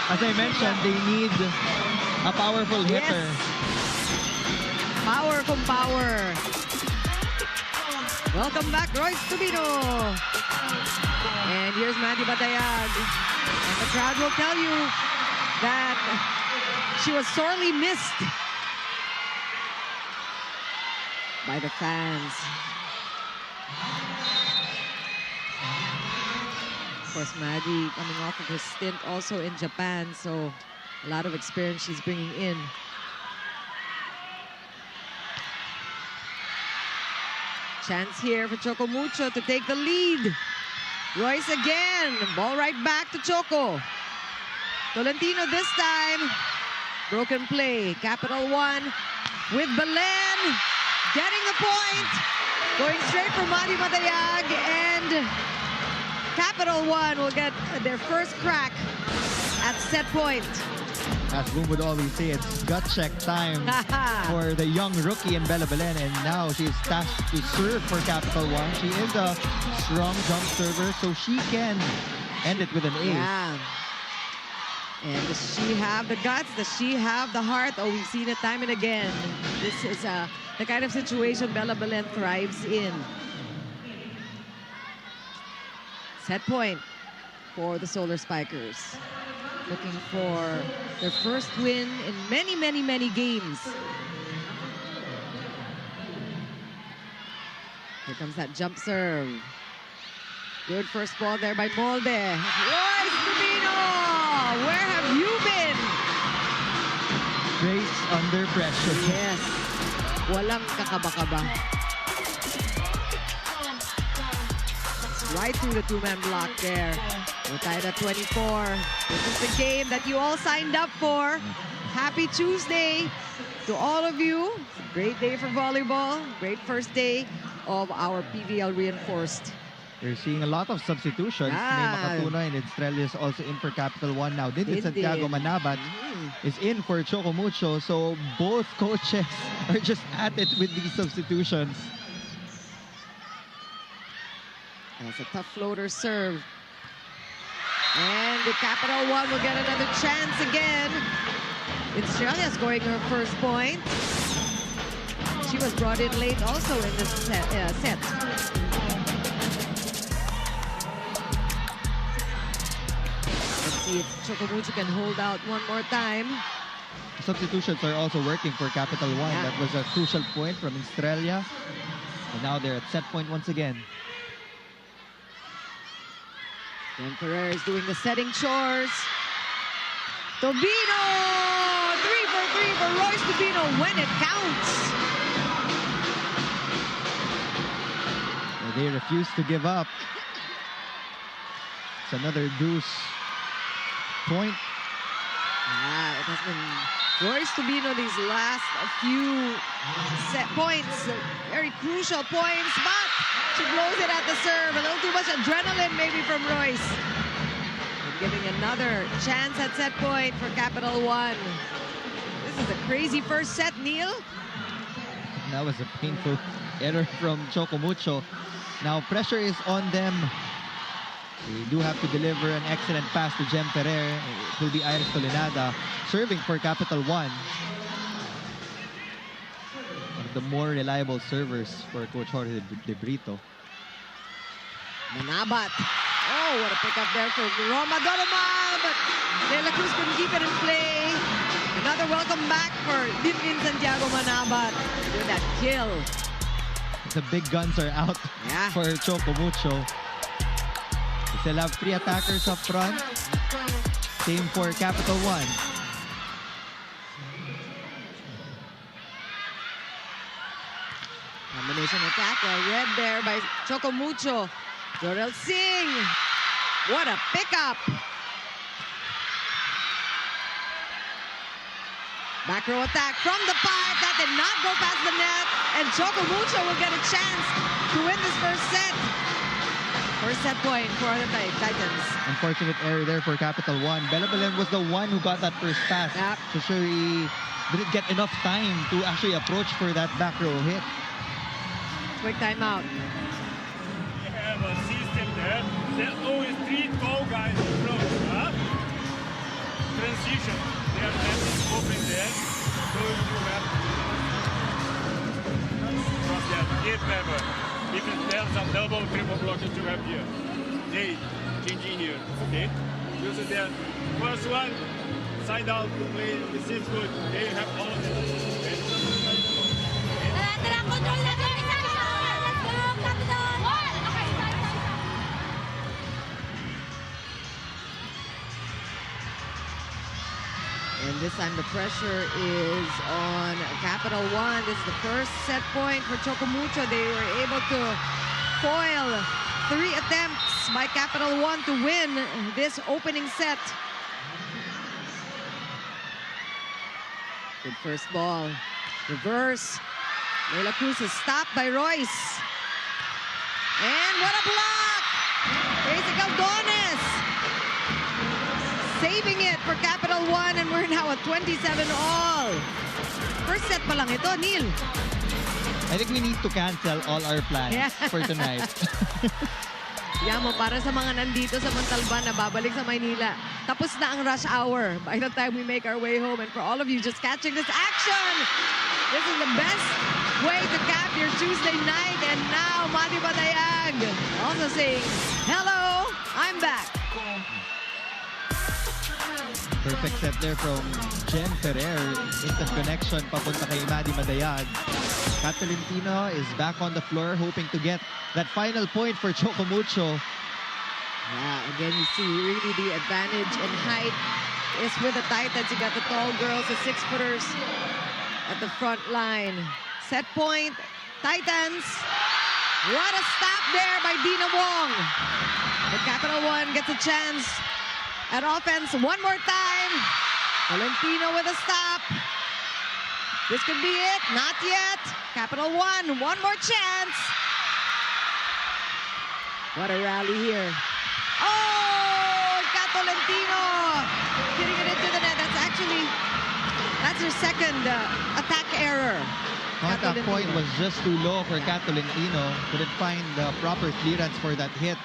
As I mentioned, they need a powerful hitter.
Power from power. Welcome back, Royce Tubino. And here's Mandy Batayag. And the crowd will tell you that she was sorely missed by the fans. Of course, Maddie coming off of her stint also in Japan, so a lot of experience she's bringing in. Chance here for Choco Mucho to take the lead. Royce again. Ball right back to Choco. Tolentino this time. Broken play. Capital One with Belen. Getting the point. Going straight for Madi Matayag. And Capital One will get their first crack at set point.
As Boom would always say, it's gut check time for the young rookie in Bella Belen, and now she's tasked to serve for Capital One. She is a strong jump server, so she can end it with an ace.
Yeah. And does she have the guts? Does she have the heart? Oh, we've seen it time and again. This is the kind of situation Bella Belen thrives in. Set point for the Solar Spikers. Looking for their first win in many, many, many games. Here comes that jump serve. Good first ball there by Molde. Royce Tubino! Where have you been?
Grace under pressure.
Yes. Walang kakaba-kaba. Right through the two-man block there. We're tied at 24. This is the game that you all signed up for. Happy Tuesday to all of you. It's a great day for volleyball. Great first day of our PVL reinforced.
You're seeing a lot of substitutions. May Makatuno and Estrella is also in for Capital One now. Dindin Santiago Manabat is in for Choco Mucho. So both coaches are just at it with these substitutions.
That's a tough floater serve. And the Capital One will get another chance again. Estrella scoring her first point. She was brought in late also in this set. Let's see if Choco Mucho can hold out one more time.
Substitutions are also working for Capital One.
Yeah.
That was a crucial point from Estrella. And now they're at set point once again.
Dan Ferrer is doing the setting chores. Tubino! 3 for 3 for Royce Tubino when it counts.
They refuse to give up. It's another deuce point.
It has been Royce Tubino these last few set points. Very crucial points, but she blows it at the serve. A little too much adrenaline maybe from Royce. And giving another chance at set point for Capital One. This is a crazy first set, Neil.
That was a painful error from Choco Mucho. Now pressure is on them. They do have to deliver an excellent pass to Jem Ferrer. It will be Iris Tolinada serving for Capital One. One of the more reliable servers for Coach Jorge De Brito.
Manabat. Oh, what a pickup there for Roma Dolomal, but De La Cruz couldn't keep it in play. Another welcome back for Dindin Santiago Manabat with that kill.
The big guns are out for Choco Mucho. They still have 3 attackers up front. Same for Capital One.
Combination attack, read there by Choco Mucho. Jorel Singh. What a pickup. Back row attack from the pipe. That did not go past the net. And Choco Mucho will get a chance to win this first set. First set point for the Titans.
Unfortunate error there for Capital One. Bella Belen was the one who got that first pass. So sure he didn't get enough time to actually approach for that back row hit.
Quick timeout.
We have a system there There's always 3 tall guys in front. Huh? Transition. They are having open there. So you have from that 8 member. If there's a double, triple block that you have here. They changing here. Okay? Use it there. First one, side out to play. This is good. They have all of it. Okay?
Tara, control na to. Let's go, Capital.
And this time the pressure is on Capital One. This is the first set point for Choco Mucho. They were able to foil 3 attempts by Capital One to win this opening set. Good first ball. Reverse. Leila Cruz is stopped by Royce. And what a block! Tracy Caldones saving it for Capital One, and we're now at 27-all. First set pa lang ito, Neil.
I think we need to cancel all our plans
Yeah.
for tonight.
Yamo, para sa mga nandito sa Montalban na babalik sa Maynila, tapos na ang rush hour by the time we make our way home. And for all of you just catching this action, this is the best way to cap your Tuesday night. And now, Mati Batayag also saying, hello, I'm back.
Perfect set there from Jen Ferrer. Instant connection papunta kay Maddie Madayag. Tolentino is back on the floor hoping to get that final point for Choco Mucho.
Yeah, again, you see really the advantage in height is with the Titans. You got the tall girls, the 6-footers at the front line. Set point, Titans. What a stop there by Dina Wong. But Capital One gets a chance at offense one more time. Tolentino with a stop. This could be it. Not yet. Capital One, one more chance. What a rally here. Oh, Tolentino getting it into the net. That's her second attack error.
Contact point was just too low for Tolentino. Couldn't find the proper clearance for that hit.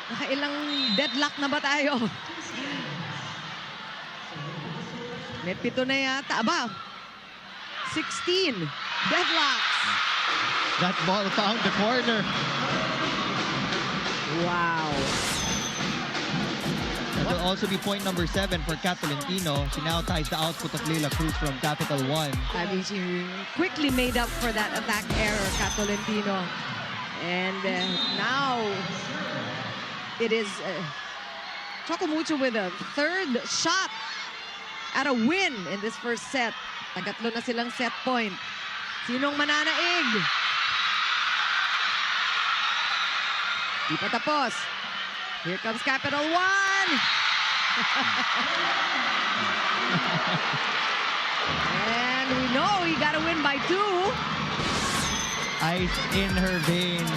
Nakailang deadlock na ba tayo? May 7 na yata. Aba, 16 deadlocks.
That ball found the corner.
Wow.
That will also be point number 7 for Tolentino. She now ties the output of Leila Cruz from Capital One.
I mean, she quickly made up for that attack error, Tolentino. And now it is Choco Mucho with a 3rd shot at a win in this first set. Tagatlo na silang set point. Sinong mananaig? Di pa tapos. Here comes Capital One. And we know he got to win by 2.
Ice in her veins.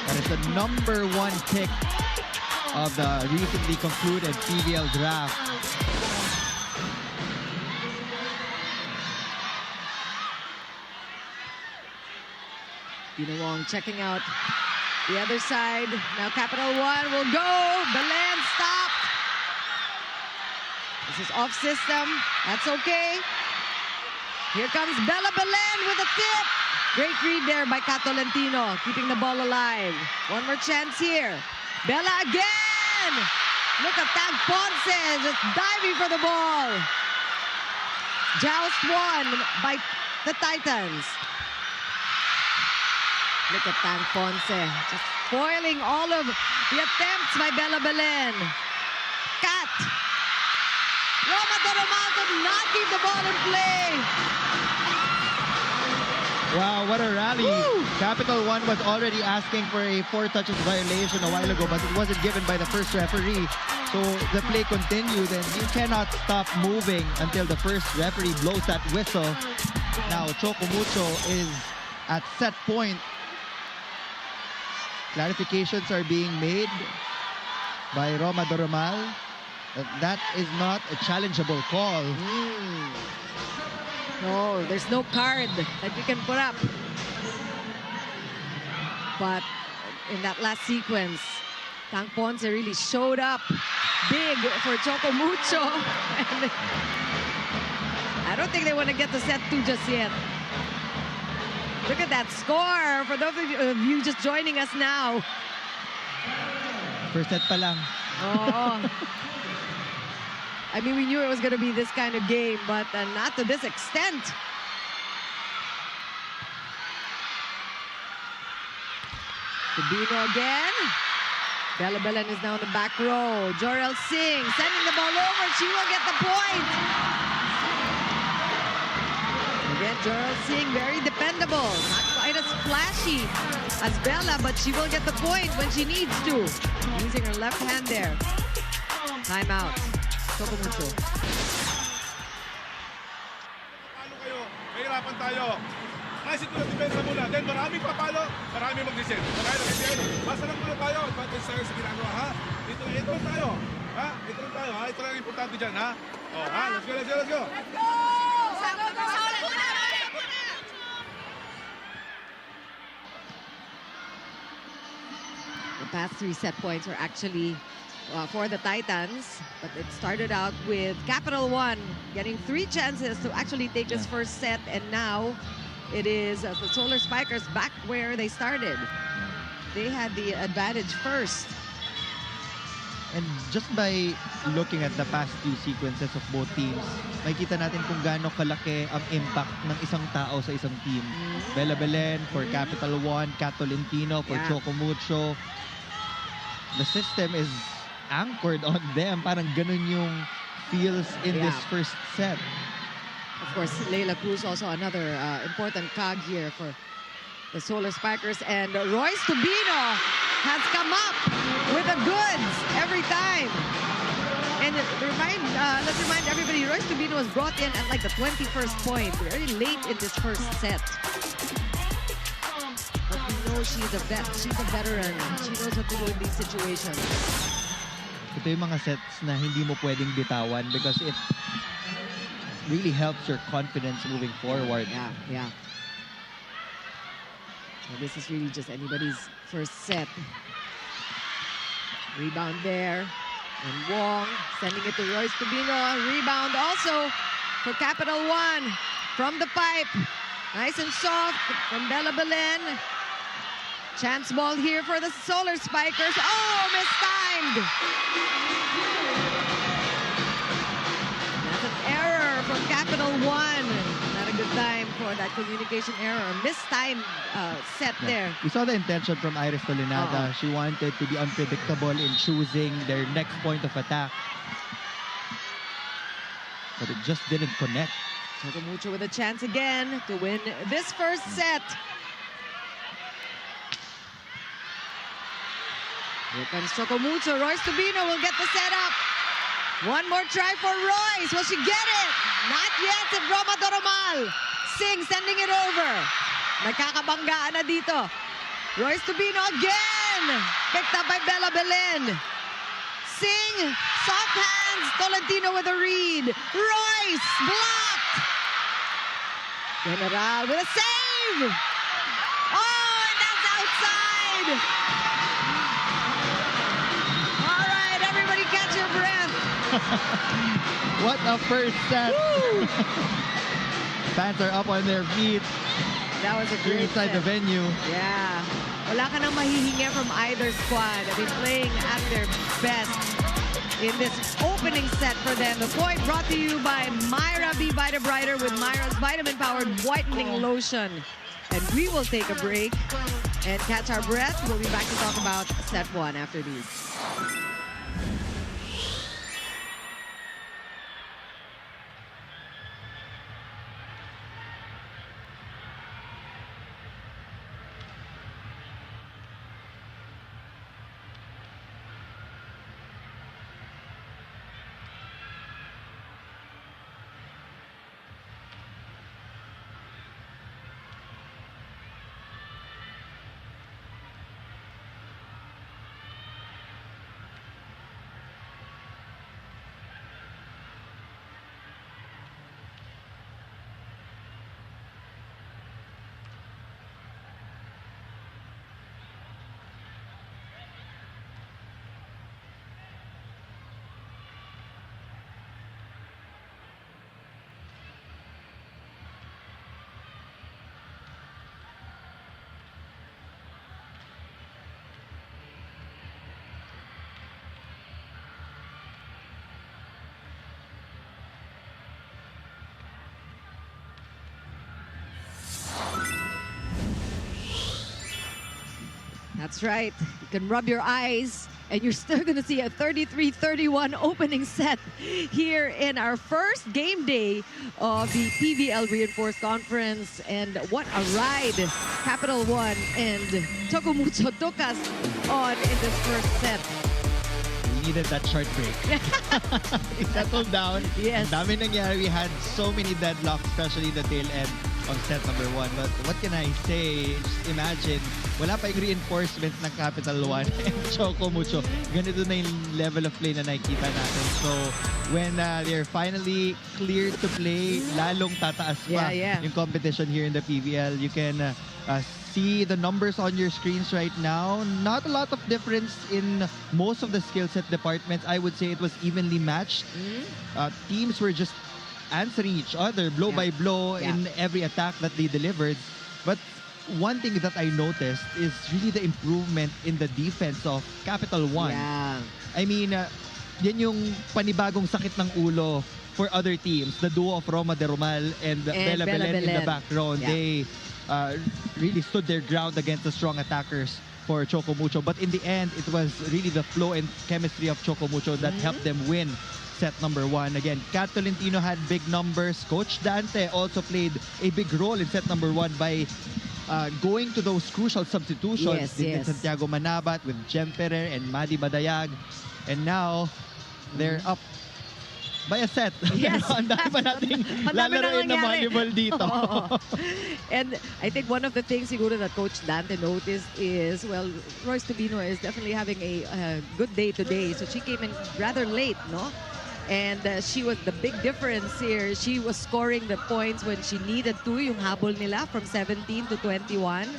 That is the number 1 pick of the recently concluded PVL draft.
Dina Wong checking out the other side. Now Capital One will go. Belen stopped. This is off system. That's okay. Here comes Bella Belen with a tip. Great read there by Tolentino, keeping the ball alive. One more chance here. Bella again. Look at Tag Ponce just diving for the ball. Joust won by the Titans. Look at Tang Ponce, just spoiling all of the attempts by Bella Belen. Kat. Roma Doromal did not keep the ball in play.
Wow, what a rally.
Woo!
Capital One was already asking for a 4 touches violation a while ago, but it wasn't given by the first referee. So the play continued, and you cannot stop moving until the first referee blows that whistle. Now, Choco Mucho is at set point. Clarifications are being made by Roma Doromal. That is not a challengeable call.
No, there's no card that you can put up. But in that last sequence, Tang Ponce really showed up big for Choco Mucho. And I don't think they want to get to set 2 just yet. Look at that score for those of you just joining us now.
First set pa lang.
Oh. I mean, we knew it was going to be this kind of game, but not to this extent. Tubino again. Belen is now in the back row. Jorel Singh sending the ball over. She will get the point. Again, Jorel Singh, very dependable. Not quite as flashy as Bella, but she will get the point when she needs to. Using her left hand there. Timeout. Choco Mucho.
Palo kayo, mahirapan tayo. Nice ito na depensa muna. Then maraming papalo, maraming mag-reset. Basta lang muna tayo. Advantage tayo sa ginagawa, ha? Ito lang tayo. Ha? Ito lang tayo, ha? Ito lang ang importante dyan, ha? Oh, ha? Let's go, let's go, let's go.
The past 3 set points were actually for the Titans, but it started out with Capital1 getting 3 chances to actually take this first set, and now it is the Solar Spikers back where they started. They had the advantage first.
And just by looking at the past 2 sequences of both teams, makikita natin kung gaano kalaki ang impact ng isang tao sa isang team. Belen for Capital1, Tolentino for Choco Mucho. The system is anchored on them. Parang ganun yung feels in this first set.
Of course, Leila Cruz also another important cog here for the Solar Spikers. And Royce Tubino has come up with the goods every time. And let's remind everybody, Royce Tubino was brought in at like the 21st point, very late in this first set. But we know she's a veteran. She knows what to do in these situations.
Ito yung mga sets na hindi mo pwedeng bitawan because it really helps your confidence moving forward.
Yeah. So this is really just anybody's first set. Rebound there. And Wong sending it to Royce Tubino. Rebound also for Capital1 from the pipe. Nice and soft from Belen. Chance ball here for the Solar Spikers. Oh, mistimed! That's an error from Capital1. Not a good time for that communication error. Mistimed set there.
We saw the intention from Iris Tolinada. She wanted to be unpredictable in choosing their next point of attack. But it just didn't connect.
Choco Mucho with a chance again to win this first set. Here comes Choco Mucho. Royce Tubino will get the setup. One more try for Royce. Will she get it? Not yet. It's Roma Doromal. Singh sending it over. Nagkakabanggaan na dito. Royce Tubino again. Picked up by Belen. Singh, soft hands. Tolentino with a read. Royce blocked. General with a save. Oh, and that's outside. All right, everybody catch your breath.
What a first set. Fans are up on their feet.
That was a great
inside the
set.
venue.
Yeah. Wala ka nang mahihingi from either squad. They're playing at their best in this opening set for them. The point brought to you by Myra Be Vita Brighter with Myra's vitamin-powered whitening lotion. And we will take a break and catch our breath. We'll be back to talk about set 1 after these. That's right. You can rub your eyes and you're still going to see a 33-31 opening set here in our first game day of the PVL Reinforced Conference. And what a ride Capital One and Choco Mucho took us on in this first set.
We needed that short break. It settled down.
Yes.
Ang dami nangyari. We had so many deadlocks, especially the tail end of set number 1. But what can I say? Just imagine, wala pa yung reinforcements ng Capital One and Choco Mucho. Ganito na yung level of play na nakikita natin. So, when they're finally cleared to play, lalong tataas pa yung competition here in the PVL. You can see the numbers on your screens right now. Not a lot of difference in most of the skill set departments. I would say it was evenly matched. Teams were just answering each other blow by blow in every attack that they delivered. But one thing that I noticed is really the improvement in the defense of Capital One.
Yeah.
I mean, yan yung panibagong sakit ng ulo for other teams. The duo of Roma de Romal and Bela Belen in the background.
Yeah.
They really stood their ground against the strong attackers for Choco Mucho. But in the end, it was really the flow and chemistry of Choco Mucho that helped them win set number 1. Again, Tolentino had big numbers. Coach Dante also played a big role in set number 1 by going to those crucial substitutions with Santiago Manabat, with Jem Ferrer and Madi Badayag. And now, they're up by a set.
Yes.
Ang dami pa nating lalaroin na volleyball dito.
And I think one of the things siguro that Coach Dante noticed is, well, Royce Tubino is definitely having a good day today. So she came in rather late, no? And she was the big difference here. She was scoring the points when she needed to. Yung habol nila from 17 to 21.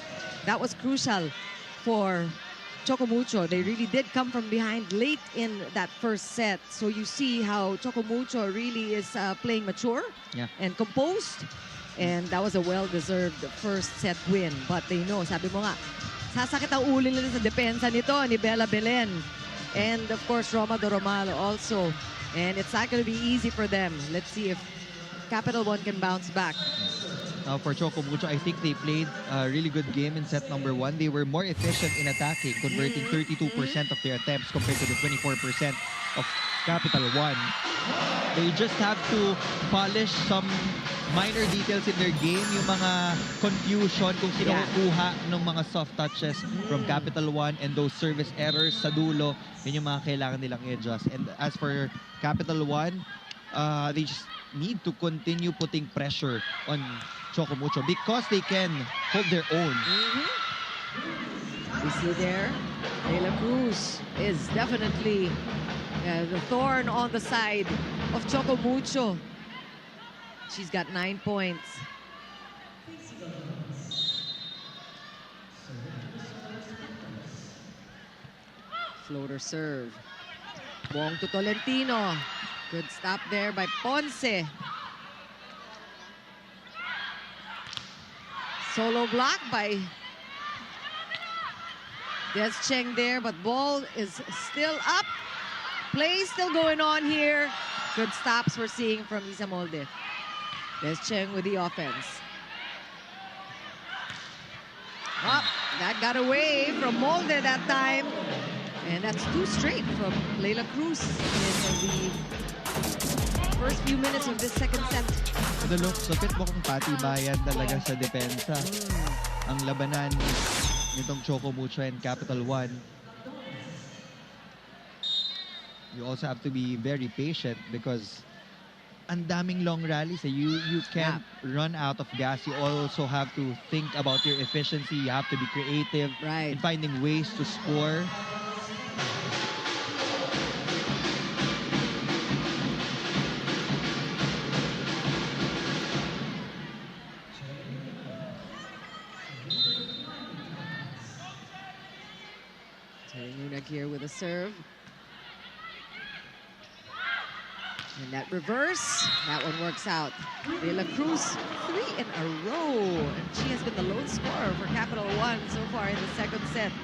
That was crucial for Choco Mucho. They really did come from behind late in that first set. So you see how Choco Mucho really is playing mature and composed. And that was a well-deserved first set win. But they know, sabi mo nga, sasakit ang ulo nila sa depensa nito ni Bela Belen. And of course, Roma de Romalo also. And it's not going to be easy for them. Let's see if Capital One can bounce back.
For Choco Mucho, I think they played a really good game in set number 1. They were more efficient in attacking, converting 32% of their attempts compared to the 24% of Capital One. They just have to polish some minor details in their game, yung mga confusion kung sino kukuha ng mga soft touches from Capital One and those service errors sa dulo, yun yung mga kailangan nilang i-adjust. And as for Capital One, they just need to continue putting pressure on Choco Mucho because they can hold their own.
We see there, Leila Cruz is definitely the thorn on the side of Choco Mucho. She's got 9 points. Floater serve. Wong to Tolentino. Good stop there by Ponce. Solo block by Des Cheng there, but ball is still up. Play still going on here. Good stops we're seeing from Isa Molde. Des Cheng with the offense. Oh, that got away from Molde that time. And that's 2 straight from Leila Cruz in the first few minutes of this second set.
The looks of it, mukhang patibayan talaga sa depensa. Ang labanan nitong Choco Mucho and Capital One. You also have to be very patient because ang daming long rallies. You can't run out of gas. You also have to think about your efficiency. You have to be creative in finding ways to score.
Here with a serve. And that reverse, that one works out. De La Cruz, 3 in a row. And she has been the lone scorer for Capital One so far in the second set.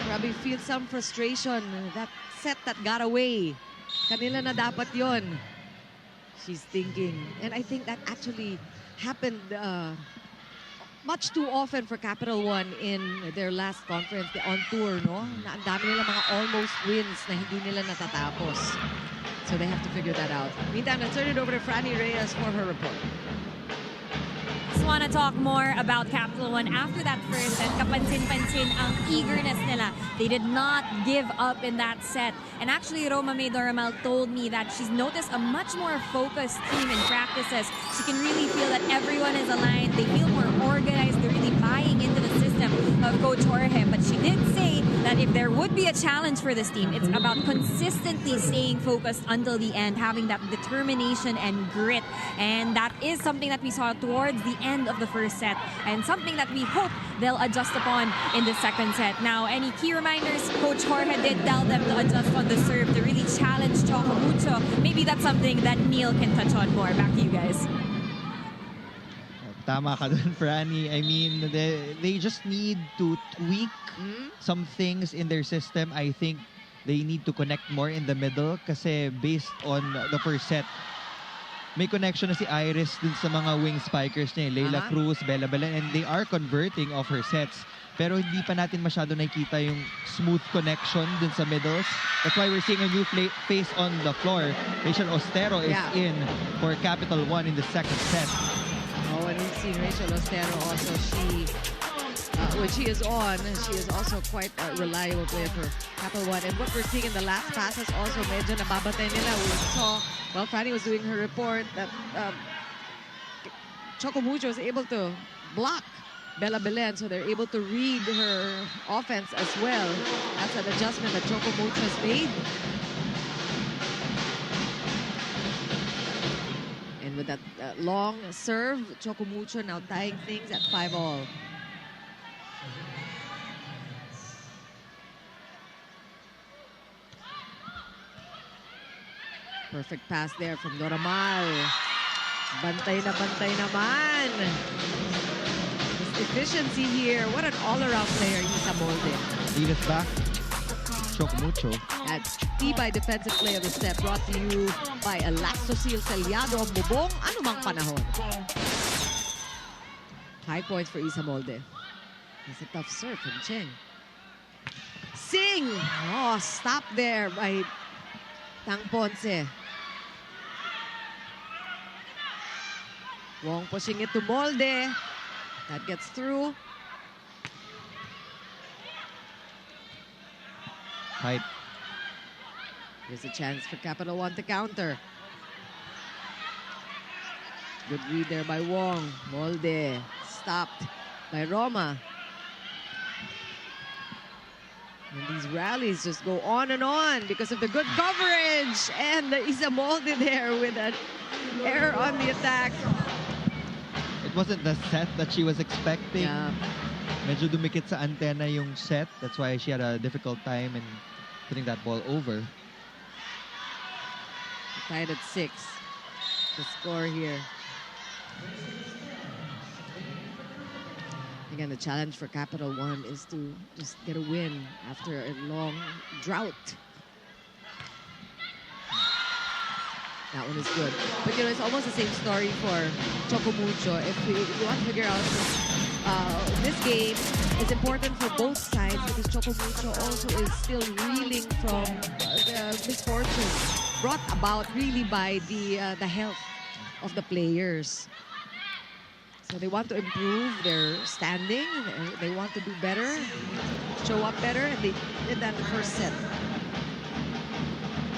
Probably feel some frustration. That set that got away. Kanila na dapat yon. She's thinking. And I think that actually happened much too often for Capital One in their last conference, on tour, no? Na ang dami nila mga almost wins na hindi nila natatapos. So they have to figure that out. Meantime, let's turn it over to Franny Reyes for her report.
Just want to talk more about Capital One after that first set. Kapansin-pansin ang eagerness nila. They did not give up in that set. And actually, Roma Maydoramal told me that she's noticed a much more focused team in practices. She can really feel that everyone is aligned. They feel more organized. They're really buying into the system of Coach Jorge. But she did say that if there would be a challenge for this team, it's about consistently staying focused until the end, having that determination and grit. And that is something that we saw towards the end of the first set, and something that we hope they'll adjust upon in the second set. Now, any key reminders? Coach Jorge did tell them to adjust on the serve to really challenge Choco Mucho. Maybe that's something that Neil can touch on more. Back to you guys.
Tama ka dun, Franny. I mean, they just need to tweak some things in their system. I think they need to connect more in the middle kasi based on the first set, may connection na si Iris dun sa mga wing spikers niya, Leila Cruz, Bella Belen, and they are converting off her sets. Pero hindi pa natin masyado nakikita yung smooth connection dun sa middles. That's why we're seeing a new face on the floor. Rachel Ostero is in for Capital One in the second set.
Oh, and we've seen Rachel Ostero also. When she is on, she is also quite a reliable player for Capital One. And what we're seeing in the last passes also, medyo nababatay nila. We saw, well, Franny was doing her report that Choco Mucho was able to block Bella Belen, so they're able to read her offense as well. That's an adjustment that Choco Mucho has made. And with that long serve, Choco Mucho now tying things at 5-all. Perfect pass there from Doramal. Bantay na bantay naman. This efficiency here. What an all-around player, Isa Molde.
Lead us back. Choco Mucho.
At Tibay Defensive Play of the Set brought to you by Alaxosil Selyado ang bubong anumang panahon. High points for Isa Molde. It's a tough serve from Cheng. Sing! Oh, stop there by Tang Ponce. Wong pushing it to Molde. That gets through.
Tight.
There's a chance for Capital One to counter. Good read there by Wong. Molde stopped by Roma. And these rallies just go on and on because of the good coverage. And Isa Molde there with an error on the attack.
It wasn't the set that she was expecting.
Yeah.
Medyo dumikit sa antena yung set. That's why she had a difficult time in putting that ball over.
Tied at 6. The score here. Again, the challenge for Capital One is to just get a win after a long drought. That one is good. But, you know, it's almost the same story for Choco Mucho. If you want to figure out this game, it's important for both sides because Choco Mucho also is still reeling from the misfortune brought about really by the health of the players. So they want to improve their standing. They want to do better, show up better, and they did that in the first set.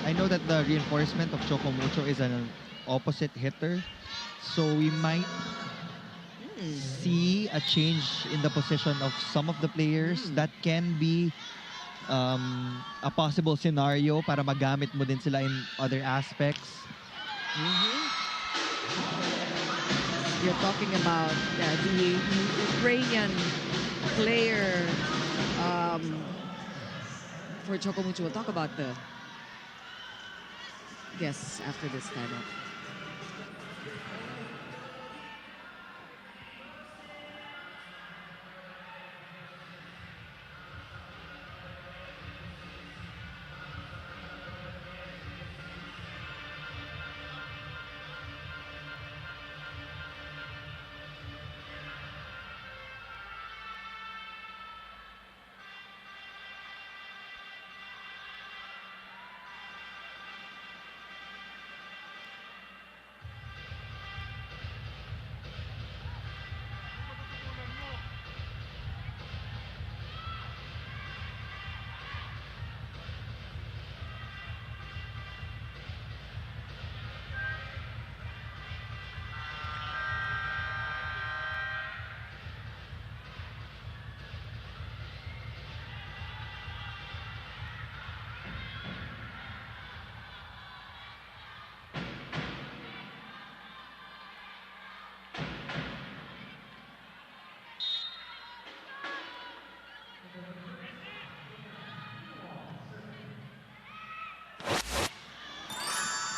I know that the reinforcement of Choco Mucho is an opposite hitter. So we might see a change in the position of some of the players. That can be a possible scenario para magamit mo din sila in other aspects.
You're talking about the Ukrainian player for Choco Mucho. We'll talk about the guests after this timeout.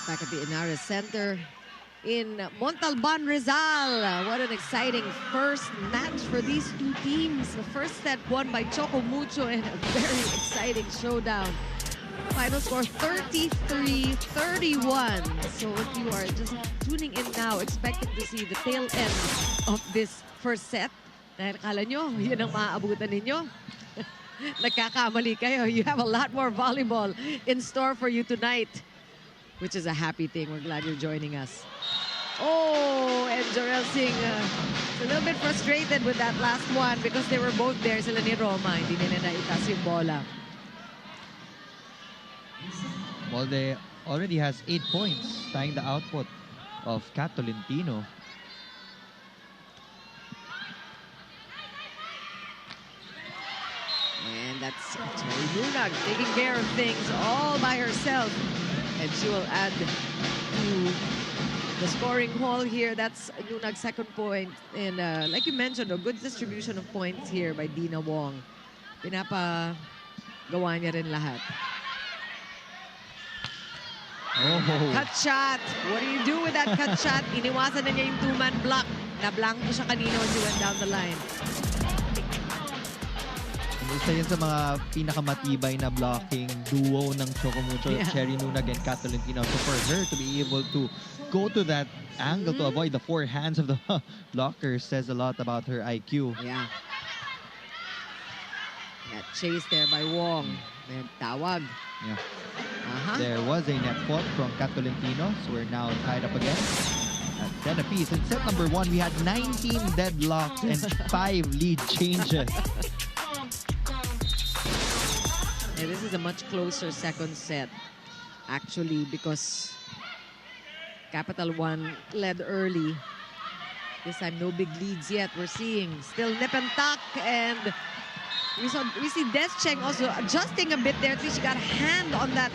Back at the Inares Center in Montalban, Rizal. What an exciting first match for these two teams. The first set won by Choco Mucho and a very exciting showdown. Final score 33-31. So if you are just tuning in now, expecting to see the tail end of this first set, dahil kala nyo, yun ang maaabutan ninyo. Nagkakamali kayo. You have a lot more volleyball in store for you tonight, which is a happy thing. We're glad you're joining us. Oh, and Jorel Singh is a little bit frustrated with that last one because they were both there. Sila ni Roma, hindi nila naitas yung bola.
Molde already has 8 points, tying the output of Tolentino.
And that's Cherry Lunag taking care of things all by herself. And she will add to the scoring haul here. That's Lunag's second point. And like you mentioned, a good distribution of points here by Dina Wong. Pinapagawa niya rin lahat.
Oh.
Cut shot. What do you do with that cut shot? Iniwasan na niya yung two-man block. Nablanko siya kanina when she went down the line.
Isa yun sa mga pinakamatibay na blocking duo ng Choco Mucho, Cherry Lunag and Tolentino. So for her to be able to go to that angle to avoid the forehands of the blockers says a lot about her IQ.
Yeah. That chase there by Wong. Then tawag.
Yeah. There was a net fault from Tolentino, so we're now tied up again at 10 apiece. In set number 1, we had 19 deadlocks and 5 lead changes.
And this is a much closer second set, actually, because Capital One led early. This time, no big leads yet. We're seeing still nip and tuck, and we see Descheng also adjusting a bit there. She got a hand on that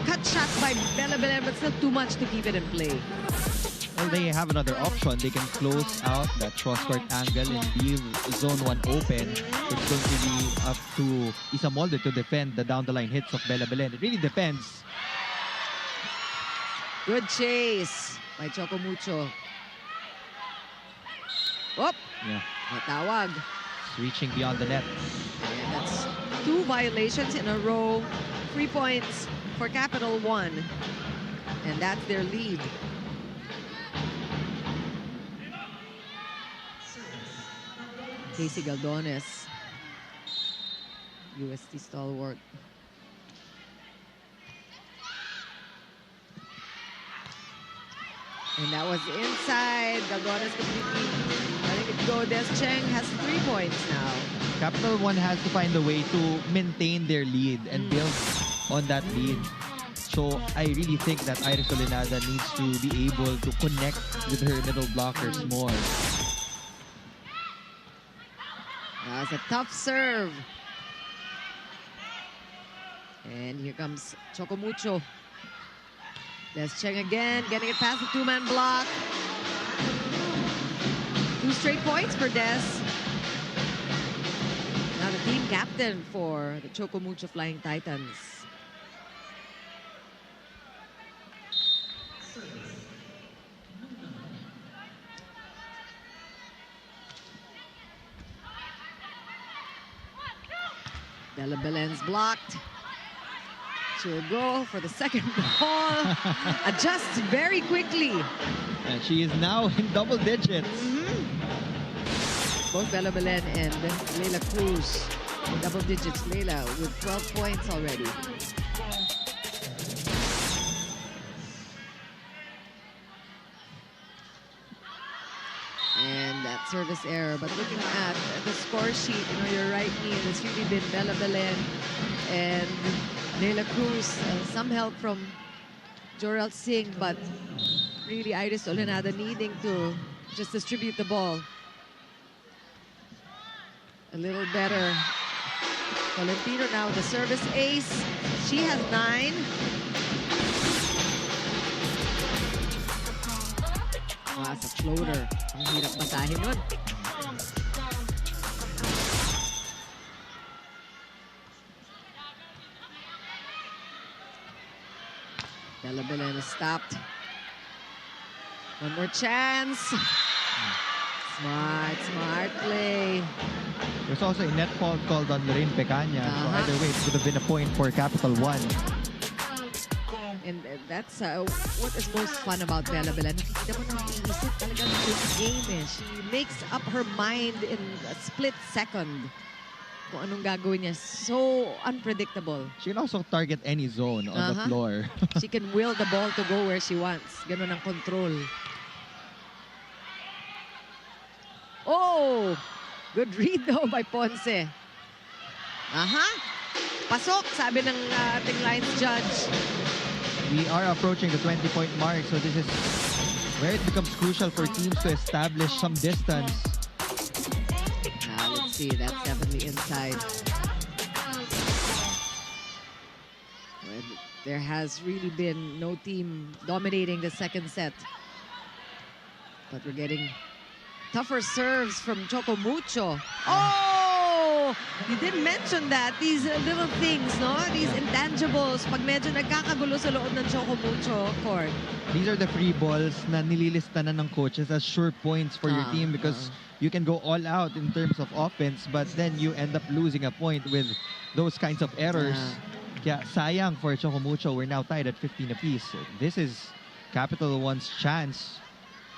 cut shot by Belen, but still too much to keep it in play.
Well, they have another option. They can close out that cross-court angle and leave zone 1 open. It's going to be up to Isa Molde to defend the down-the-line hits of Belen. It really depends.
Good chase by Choco Mucho. Whoop!
Yeah.
Matawag.
It's reaching beyond the net.
And that's 2 violations in a row. 3 points for Capital One. And that's their lead. Casey Galdones, UST stalwart. And that was inside. Galdones completely letting it go. Descheng has 3 points now.
Capital One has to find a way to maintain their lead and build on that lead. So I really think that Iris Olinada needs to be able to connect with her middle blockers more.
That's a tough serve. And here comes Choco Mucho. Descheng again, getting it past the 2-man block. 2 straight points for Des. Now the team captain for the Choco Mucho Flying Titans. Belen's blocked. She'll go for the second ball. Adjusts very quickly.
And she is now in double digits.
Both Belen and Leila Cruz in double digits. Leila with 12 points already. And that service error. But looking at the score sheet, you're right, Ian. It's really been Belen and Leila Cruz. Some help from Jorel Singh, but really Iris Olinada needing to just distribute the ball a little better. Tolentino now with the service ace. She has 9. Wow, it's a floater. Ang hirap basahin nun. Belen is stopped. One more chance. Smart play.
There's also a net fault called on Lorraine Pecaña. So either way, it would have been a point for Capital One.
And that's what is most fun about Belen. Nakikita mo nang iisip talagang yung game eh. She makes up her mind in a split second. Kung anong gagawin niya. So unpredictable.
She can also target any zone on the floor.
She can will the ball to go where she wants. Ganun ang control. Oh! Good read though by Ponce. Pasok, sabi ng ating lines judge.
We are approaching the 20-point mark, so this is where it becomes crucial for teams to establish some distance.
Let's see, that's definitely inside. Well, there has really been no team dominating the second set. But we're getting tougher serves from Choco Mucho. Oh! You didn't mention that. These little things, no? These intangibles. Pag medyo nagkakagulo sa loob ng Choco Mucho court.
These are the free balls na nililista na ng coaches as sure points for your team because you can go all out in terms of offense but then you end up losing a point with those kinds of errors. Kaya sayang for Choco Mucho. We're now tied at 15 apiece. This is Capital One's chance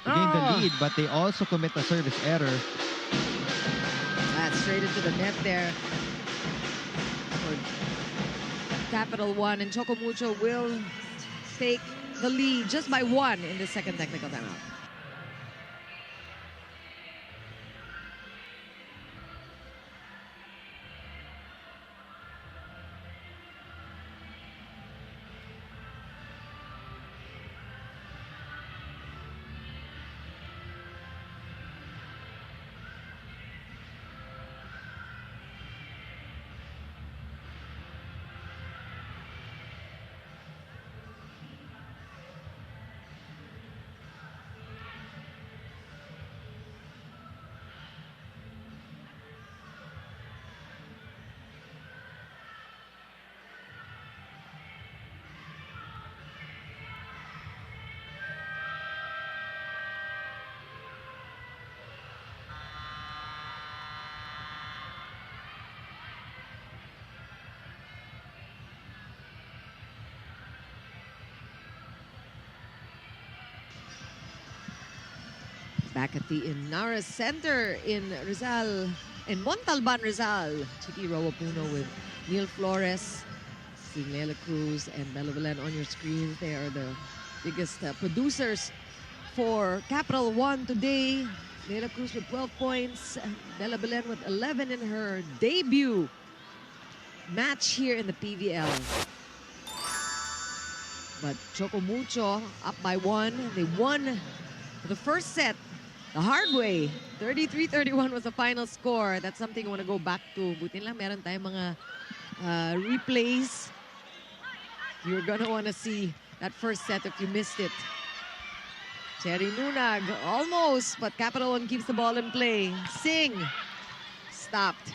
to gain the lead, but they also commit a service error.
That's straight into the net there for Capital One, and Choco Mucho will take the lead just by one in the second technical timeout. Back at the Inara Center in Rizal, in Montalban, Rizal. Chiki Rawapuno with Neil Flores, seeing Leila Cruz and Belen on your screens. They are the biggest producers for Capital One today. Leila Cruz with 12 points, Belen with 11 in her debut match here in the PVL. But Choco Mucho up by one. They won the first set the hard way. 33-31 was the final score. That's something you want to go back to. Buti lang meron tayong mga replays. You're gonna want to see that first set if you missed it. Cherry Nunag, almost, but Capital One keeps the ball in play. Singh, stopped.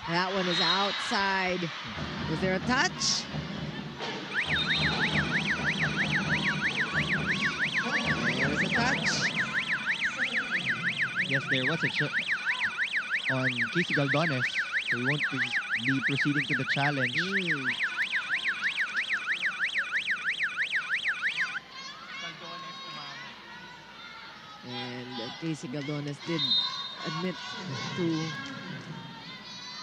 That one is outside. Was there a touch? There's a touch.
Yes, there was a check on Casey Galdones. So he won't be proceeding to the challenge.
And Casey Galdones did admit to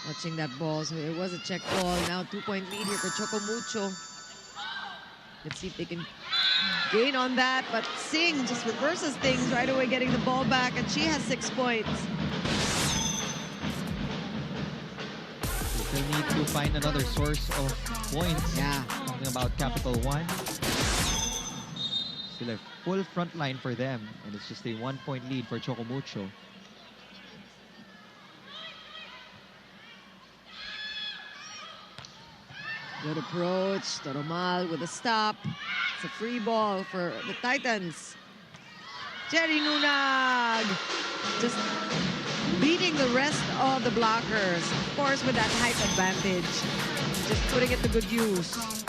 watching that ball. So it was a check ball. Now 2-point lead here for Choco Mucho. Let's see if they can gain on that. But Singh just reverses things right away, getting the ball back. And she has 6 points.
We still need to find another source of points.
Yeah.
Talking about Capital One. Still a full front line for them. And it's just a 1-point lead for Choco Mucho.
Good approach. Toromal with a stop. It's a free ball for the Titans. Cherry Nunag just beating the rest of the blockers. Of course, with that height advantage. Just putting it to good use.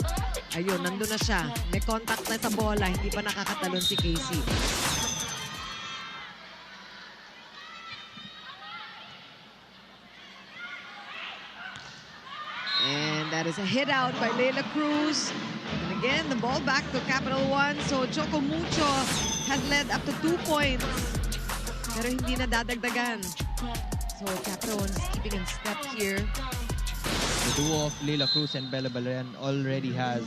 Ayun, nandun na siya. May contact na sa bola. Hindi pa nakakatalon si Casey. And that is a hit out by Leila Cruz. And again, the ball back to Capital One. So Choco Mucho has led up to 2 points. Pero hindi na dadagdagan. So Capital One is keeping in step here.
The duo of Leila Cruz and Belen already has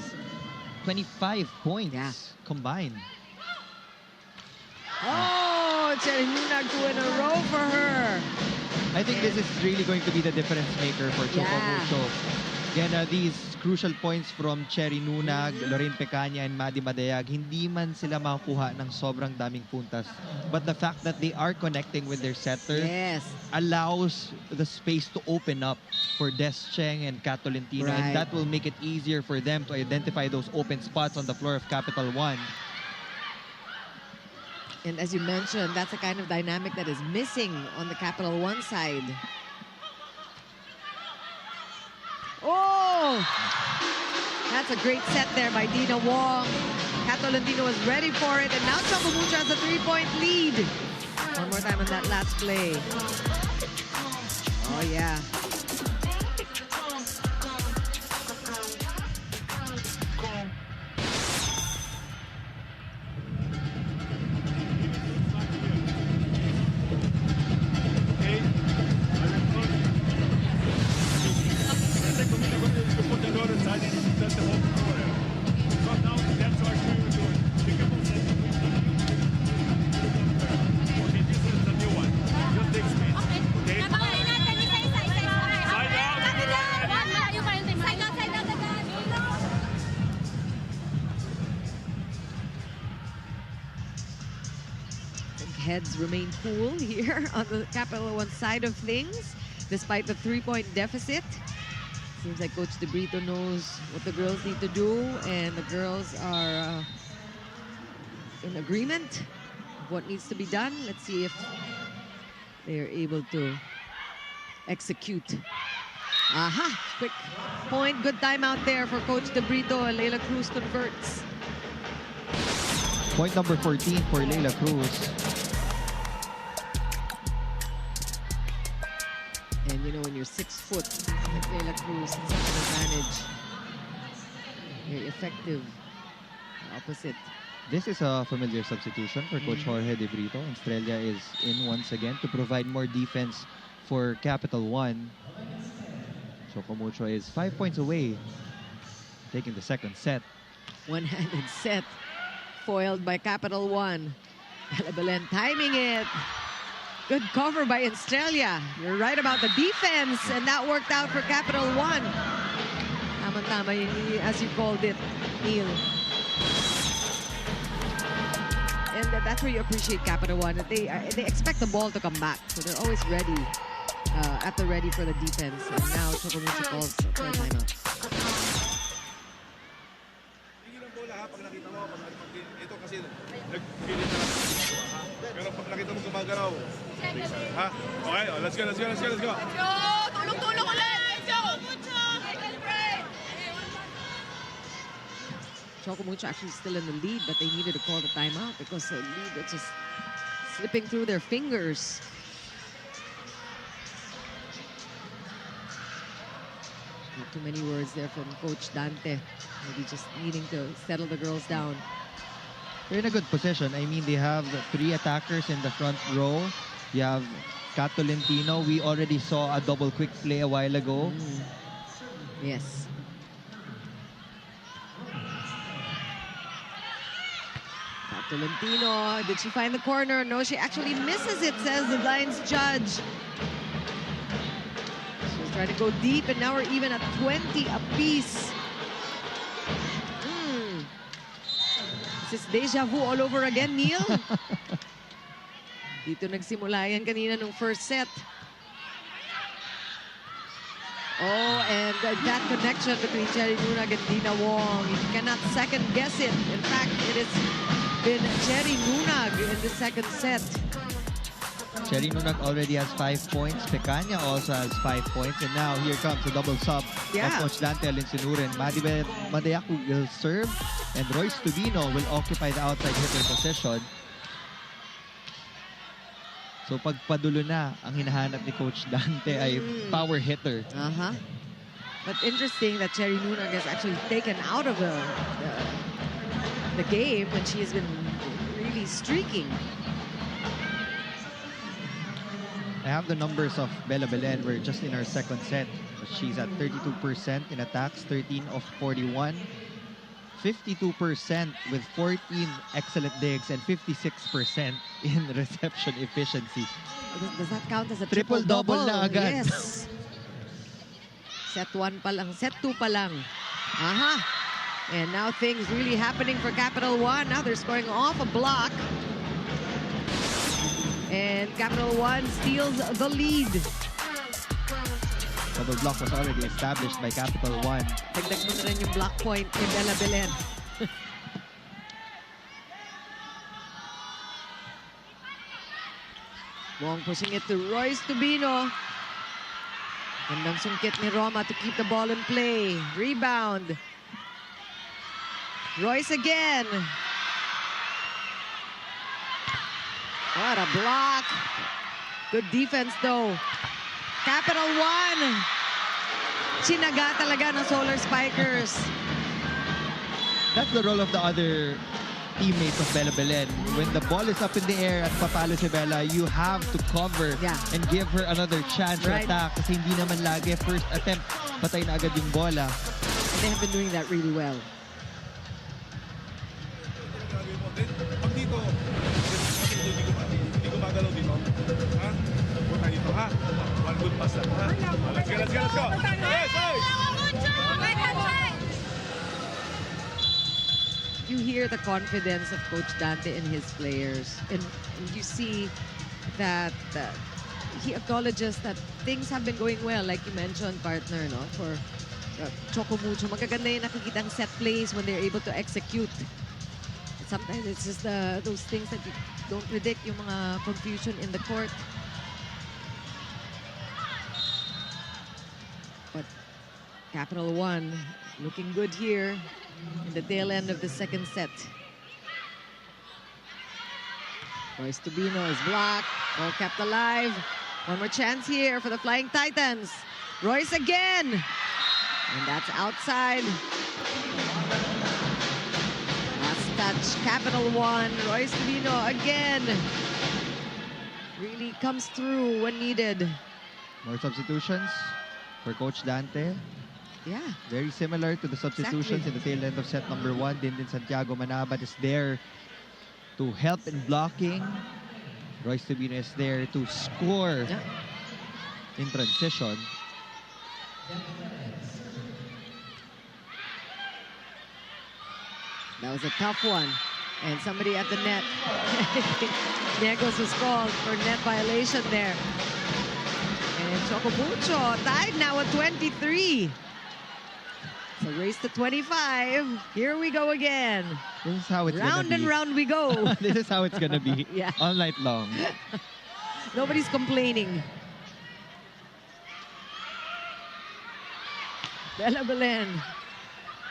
25 points combined.
Oh, Cherry Nunag 2 in a row for her.
I think this is really going to be the difference maker for Choco Mucho. Again, these crucial points from Cherry Nunag, Lorraine Pecaña, and Maddie Madayag, hindi man sila makakuha ng sobrang daming puntas. But the fact that they are connecting with their setter allows the space to open up for Des Cheng and Kat Tolentino. And that will make it easier for them to identify those open spots on the floor of Capital One.
And as you mentioned, that's the kind of dynamic that is missing on the Capital One side. Oh! That's a great set there by Dina Wong. Kat Tolentino was ready for it, and now Choco Mucho has a 3-point lead. One more time on that last play. Oh, yeah. Heads remain cool here on the Capital One side of things, despite the 3-point deficit. Seems like Coach De Brito knows what the girls need to do, and the girls are in agreement of what needs to be done. Let's see if they're able to execute. Aha! Quick point, good timeout there for Coach De Brito, and Leila Cruz converts.
Point number 14 for Leila Cruz.
And you know, when you're 6 foot, like Leila Cruz, it's such an advantage. Very effective. Opposite.
This is a familiar substitution for Coach Jorge De Brito. Estrella is in once again to provide more defense for Capital One. Choco Mucho is 5 points away, taking the second set.
One-handed set, foiled by Capital One. Belen timing it. Good cover by Estrella. You're right about the defense, and that worked out for Capital One. Tama-tama, as you called it, Neil. And that's where you appreciate Capital One. They expect the ball to come back, so they're always ready, at the ready for the defense. And now Choco Mucho calls for a timeout.
Ito kasi nag-feeling na lang. Pero pag nakita mo gumagalaw, ha? Okay, let's go.
Tulong-tulong ulit! Choco Mucho!
Choco Mucho actually still in the lead, but they needed to call the timeout because the lead was just slipping through their fingers. Not too many words there from Coach Dante. Maybe just needing to settle the girls down.
They're in a good position. I mean, they have 3 attackers in the front row. You have Kat Tolentino. We already saw a double quick play a while ago.
Yes. Kat Tolentino, did she find the corner? No, she actually misses it, says the lines judge. She was trying to go deep, and now we're even at 20 apiece. This is deja vu all over again, Neil. Dito nagsimula yan kanina nung first set. Oh, and that connection between Cherry Nunag and Dina Wong, you cannot second guess it. In fact, it has been Cherry Nunag in the second set.
Cherry Nunag already has 5 points. Pecanya also has 5 points. And now here comes the double sub
Yeah.
of Coach Dante Alinsinurin. Madayaku will serve and Royce Tubino will occupy the outside hitter position. So pagpadulo na, ang hinahanap ni Coach Dante ay power hitter.
But interesting that Cherry Nunag has actually taken out of the game when she has been really streaking.
I have the numbers of Bella Belen. We're just in our second set. She's at 32% in attacks, 13 of 41. 52% with 14 excellent digs and 56% in reception efficiency.
Does that count as a
Triple-double na agad.
Yes. Set 1 pa lang, set 2 pa lang. And now things really happening for Capital One. Now they're scoring off a block. And Capital One steals the lead.
Double block was already established by Capital One.
Dagdag mo na rin yung block point ni Bella Belen. Wong pushing it to Royce Tubino. Gandang sungkit ni Roma to keep the ball in play. Rebound. Royce again. What a block. Good defense though. Capital One. Sinaga talaga ng Solar Spikers.
That's the role of the other teammates of Bella Belen. When the ball is up in the air at papalo si Bella, you have to cover and give her another chance to attack. Kasi hindi naman lagi first attempt, patay na agad yung bola.
And they have been doing that really well.
Pag dito, hindi gumagalaw dito. Ha? Punta dito, ha? One good pass lang, ha? Let's go, let's go, let's go! Yes, yes!
You hear the confidence of Coach Dante and his players. And you see that he acknowledges that things have been going well. Like you mentioned, partner, no? For Choco Mucho, magaganda yung nakikitang set plays when they're able to execute. Sometimes it's just those things that you don't predict, yung mga confusion in the court. But Capital One looking good here in the tail end of the second set. Royce Tubino is blocked. Ball kept alive. One more chance here for the Flying Titans. Royce again. And that's outside. Last touch, Capital One. Royce Tubino again. Really comes through when needed.
More substitutions for Coach Dante.
Yeah.
Very similar to the substitutions in the tail end of set number 1. Din Santiago Manabat is there to help in blocking. Royce Tubino is there to score in transition.
That was a tough one. And somebody at the net. Negos was called for net violation there. And Choco Mucho tied now at 23. So race to 25. Here we go again.
This is how it's
round
gonna be.
and round we go.
This is how it's gonna be all night long.
Nobody's complaining. Bella Belen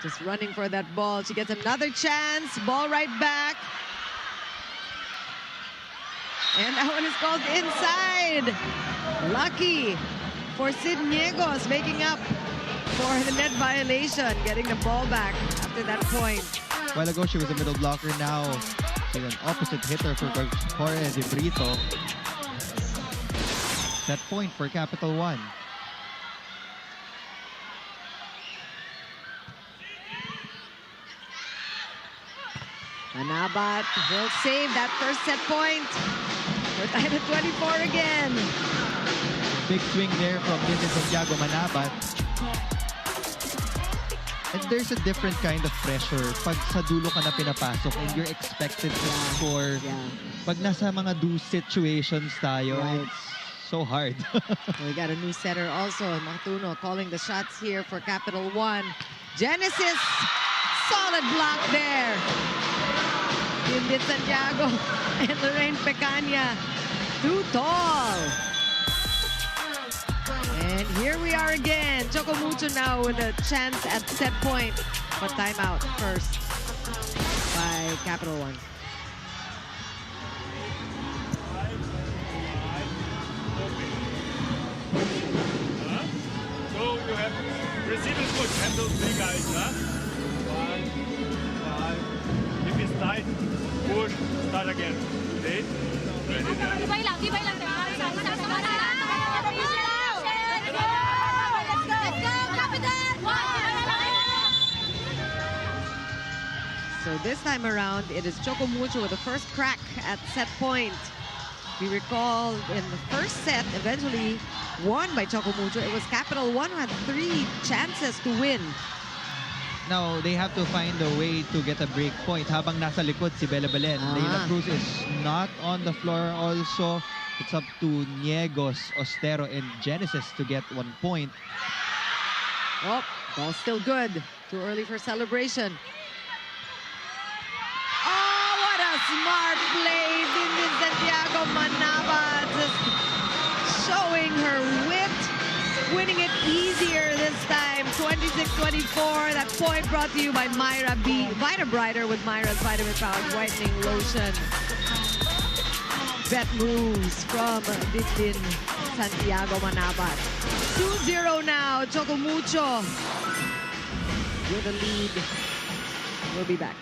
just running for that ball. She gets another chance. Ball right back. And that one is called inside. Lucky for Sid Niegos making up for the net violation, getting the ball back after that point.
A while ago, she was a middle blocker. Now, she's an opposite hitter for Jorge De Brito. Set point for Capital One.
Manabat will save that first set point. We're tied at 24 again.
Big swing there from Vincent Santiago Manabat. And there's a different kind of pressure pag sa dulo ka na pinapasok and you're expected to score. Pag nasa mga do situations tayo, it's so hard.
We got a new setter also. Matuno calling the shots here for Capital One. Genesis, solid block there. Yundit Santiago and Lorraine Pecanya too tall. And here we are again. Choco Mucho now with a chance at set point. But timeout first by Capital One.
So you have receivers coach handle 3 guys, huh? 5. If it's tight, push, start again. Okay? Ready there.
Tibay lang.
So this time around, it is Choco Mucho with the first crack at set point. We recall in the first set, eventually won by Choco Mucho. It was Capital One who had 3 chances to win.
Now, they have to find a way to get a break point. Habang nasa likod si Belen. Leila Cruz is not on the floor also. It's up to Niegos, Ostero, and Genesis to get 1 point.
Oh, ball still good. Too early for celebration. Oh, what a smart play. Vincent Santiago Manaba just showing her wit. Winning it easier this time. 26-24. That point brought to you by Myra B. Vita Brighter with Myra's Vitamin Powered Whitening Lotion. Bet moves from Vincent Santiago Manabat. 2-0 now. Choco Mucho with a lead. We'll be back.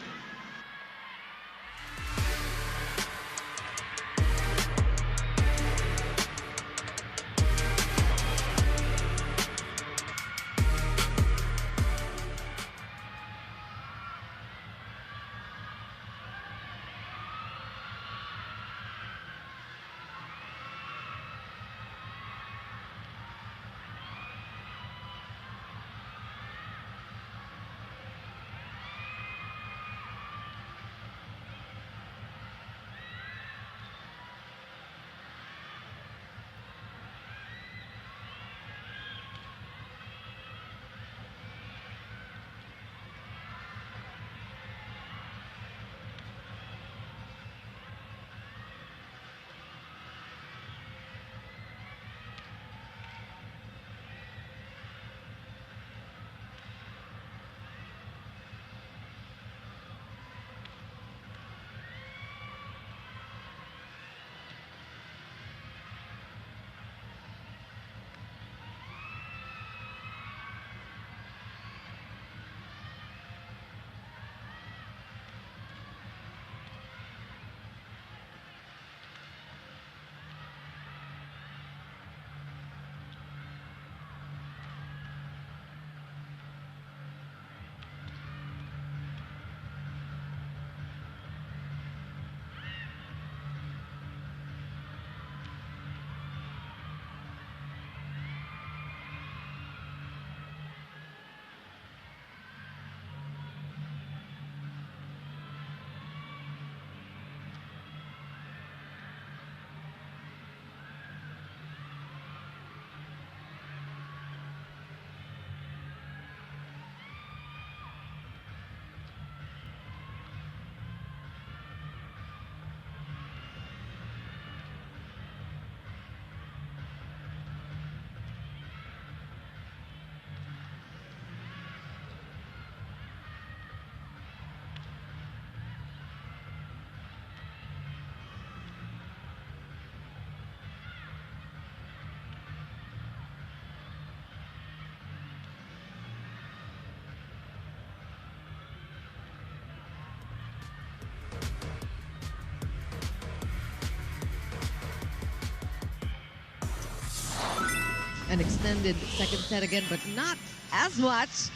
An extended second set again, but not as much.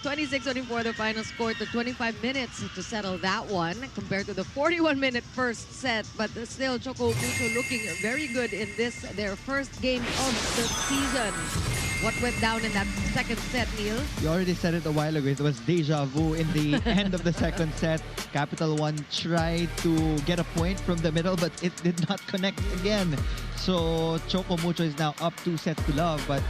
26-24 the final score to 25 minutes to settle that one compared to the 41-minute first set. But still, Choco Mucho looking very good in this, their first game of the season. What went down in that second set, Neil?
You already said it a while ago. It was deja vu in the end of the second set. Capital One tried to get a point from the middle, but it did not connect again. So Choco Mucho is now up 2 sets to love, but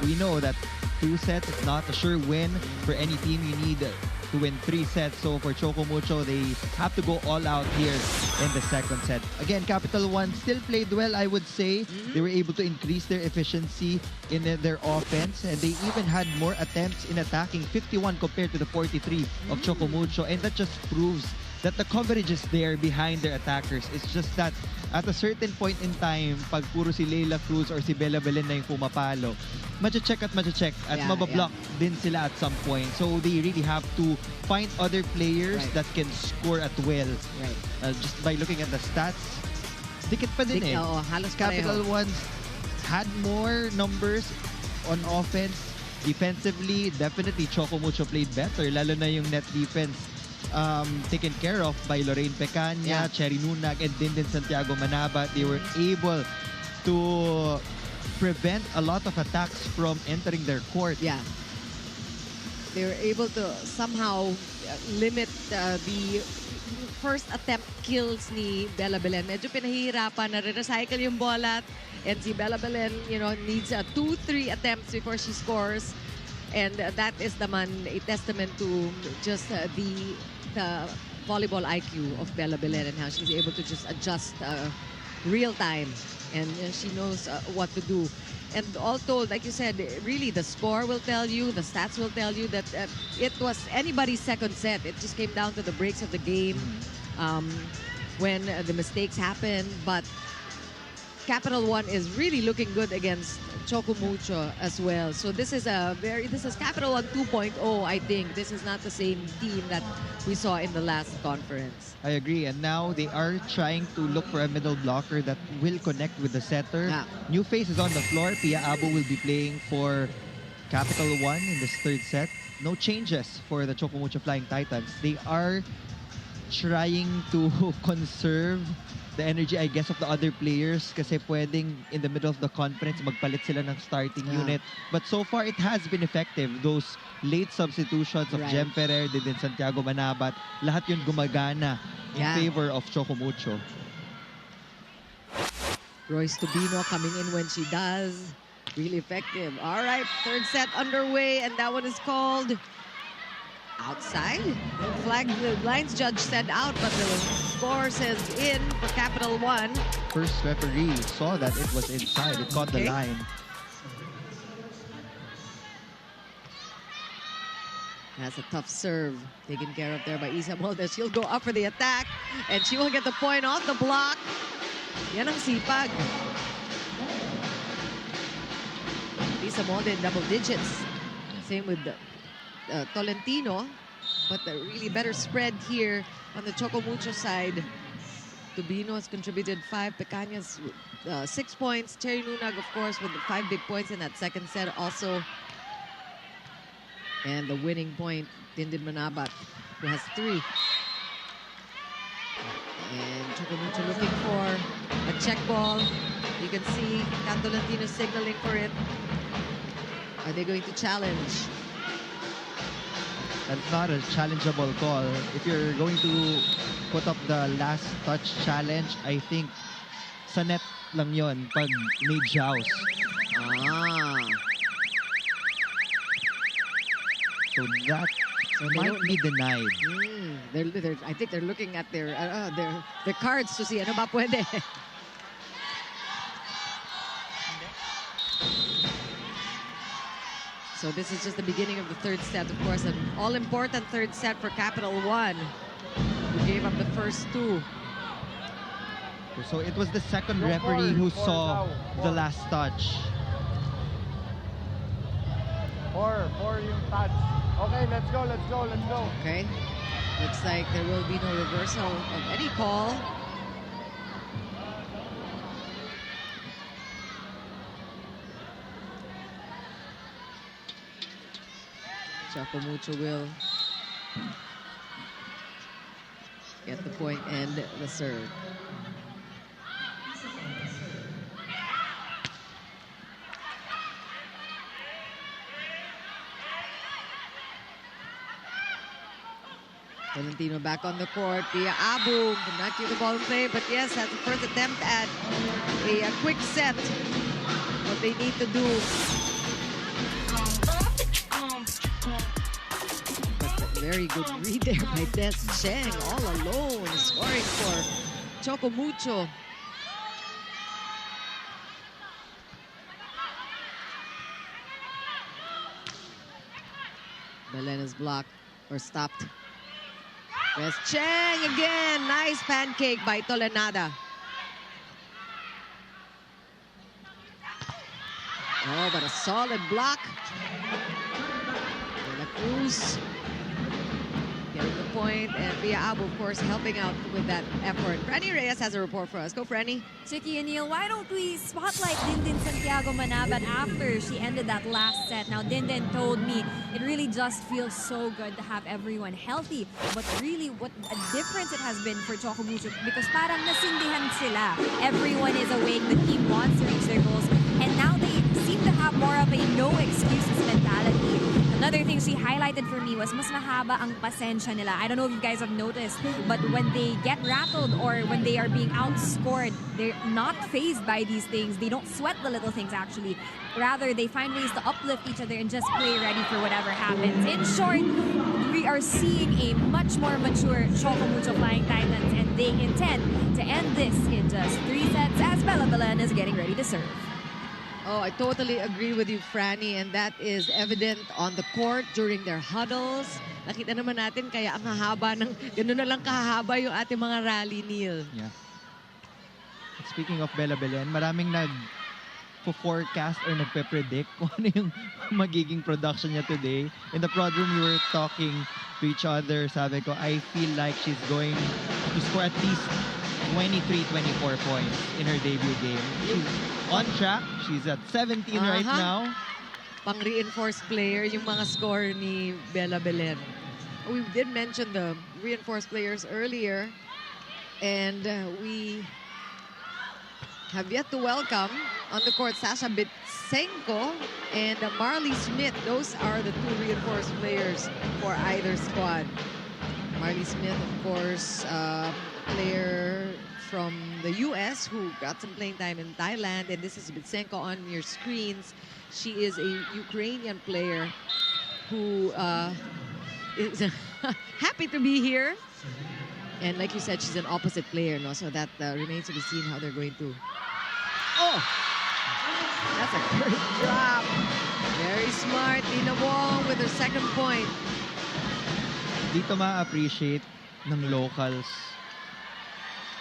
we know that 2 sets is not a sure win for any team. You need to win 3 sets. So for Choco Mucho, they have to go all out here in the second set. Again, Capital One still played well, I would say. They were able to increase their efficiency in their offense, and they even had more attempts in attacking, 51 compared to the 43 of Choco Mucho. And that just proves that the coverage is there behind their attackers. It's just that at a certain point in time, pag puro si Leila Cruz or si Bella Belen na yung pumapalo, mache-check at
Yeah,
mabablock din sila at some point. So they really have to find other players
Right.
that can score at will.
Right.
Just by looking at the stats, dikit pa din eh.
Oo, halos
Capital
pareho.
Ones had more numbers on offense. Defensively, definitely Choco Mucho played better, lalo na yung net defense taken care of by Lorraine Pecaña,
Yeah.
Cherry Nunag, and din Santiago Manabat. They were able to prevent a lot of attacks from entering their court.
Yeah. They were able to somehow limit the first attempt kills ni Bella Belen. Medyo pinahihirapan na recycle yung bola, and si Bella Belen, needs 2-3 attempts before she scores. And that is naman a testament to just the volleyball IQ of Bella Belen and how she's able to just adjust real time, and she knows what to do. And all told, like you said, really the score will tell you, the stats will tell you that it was anybody's second set. It just came down to the breaks of the game when the mistakes happened. But Capital One is really looking good against Choco Mucho as well. So this is Capital One 2.0, I think. This is not the same team that we saw in the last conference.
I agree. And now they are trying to look for a middle blocker that will connect with the setter.
Yeah.
New face is on the floor. Pia Abo will be playing for Capital One in this third set. No changes for the Choco Mucho Flying Titans. They are trying to conserve the energy, I guess, of the other players, kasi pwedeng in the middle of the conference magpalit sila ng starting unit. But so far, it has been effective. Those late substitutions of
Right.
Jem Ferrer, din Santiago Manabat, lahat yun gumagana in
Yeah.
favor of Choco Mucho.
Royce Tubino coming in when she does. Really effective. All right, third set underway, and that one is called outside. The lines judge said out, but the score says in for Capital One.
First referee saw that it was inside. It caught the
Okay.
line.
That's a tough serve taken care of there by Isa Molde. She'll go up for the attack, and she will get the point off the block. Yan ang sipag. Isa Molde in double digits. Same with Tolentino, but a really better spread here on the Choco Mucho side. Tubino has contributed 5, Pecaña's 6 points, Cherry Nunag, of course, with the 5 big points in that second set also. And the winning point, Dindin Manabat, who has 3. And Choco Mucho looking for a check ball. You can see Tolentino signaling for it. Are they going to challenge?
That's not a challengeable call. If you're going to put up the last touch challenge, I think sa net lang yon pag may joust. So that might be denied.
I think they're looking at their cards to see ano ba pwede. So this is just the beginning of the third set, of course, an all-important third set for Capital One, who gave up the first 2.
So it was the second referee who saw the last touch.
Four yung touch. Okay, let's go.
Okay, looks like there will be no reversal of any call. Choco Mucho will get the point and the serve. Tolentino back on the court via Abu. Did not get the ball in play, but yes, that's the first attempt at a quick set. What they need to do. But Very good read there by Des Cheng, all alone, scoring for Choco Mucho. Belen is blocked or stopped. Des Cheng again, nice pancake by Tolenada. Oh, but a solid block. De La Cruz getting the point, and Pia Abu, of course, helping out with that effort. Franny Reyes has a report for us. Go, Franny.
Chicky and Neil, why don't we spotlight Dindin Santiago Manabat after she ended that last set? Now, Dindin told me it really just feels so good to have everyone healthy. But really, what a difference it has been for Choco Mucho because parang nasindihan sila. Everyone is awake, the team wants to reach their goals, and now they seem to have more of a no excuses mentality. Another thing she highlighted for me was mas mahaba ang pasensya nila. I don't know if you guys have noticed, but when they get rattled or when they are being outscored, they're not fazed by these things. They don't sweat the little things, actually. Rather, they find ways to uplift each other and just play ready for whatever happens. In short, we are seeing a much more mature Choco Mucho Flying Titans, and they intend to end this in just 3 sets as Belen is getting ready to serve.
Oh, I totally agree with you, Franny, and that is evident on the court during their huddles. Nakita naman natin kaya ang hahaba ng, gano'n na lang kahaba yung ating mga rally, Neil.
Yeah. Speaking of Belen, maraming nag-forecast or nagpe-predict kung ano yung magiging production niya today. In the prod room, we were talking to each other. Sabi ko, I feel like she's going to score at least 23-24 points in her debut game. She's on track. She's at 17 right now.
Pang-reinforced player yung mga score ni Belen. We did mention the reinforced players earlier, and we have yet to welcome on the court Sasha Bitsenko and Marley Smith. Those are the 2 reinforced players for either squad. Marley Smith, of course, player from the US who got some playing time in Thailand, and this is Bitsenko on your screens. She is a Ukrainian player who is happy to be here. And like you said, she's an opposite player, no? So that remains to be seen how they're going to... Oh! That's a great drop. Very smart. Tina Wong with her second point.
Dito ma-appreciate ng locals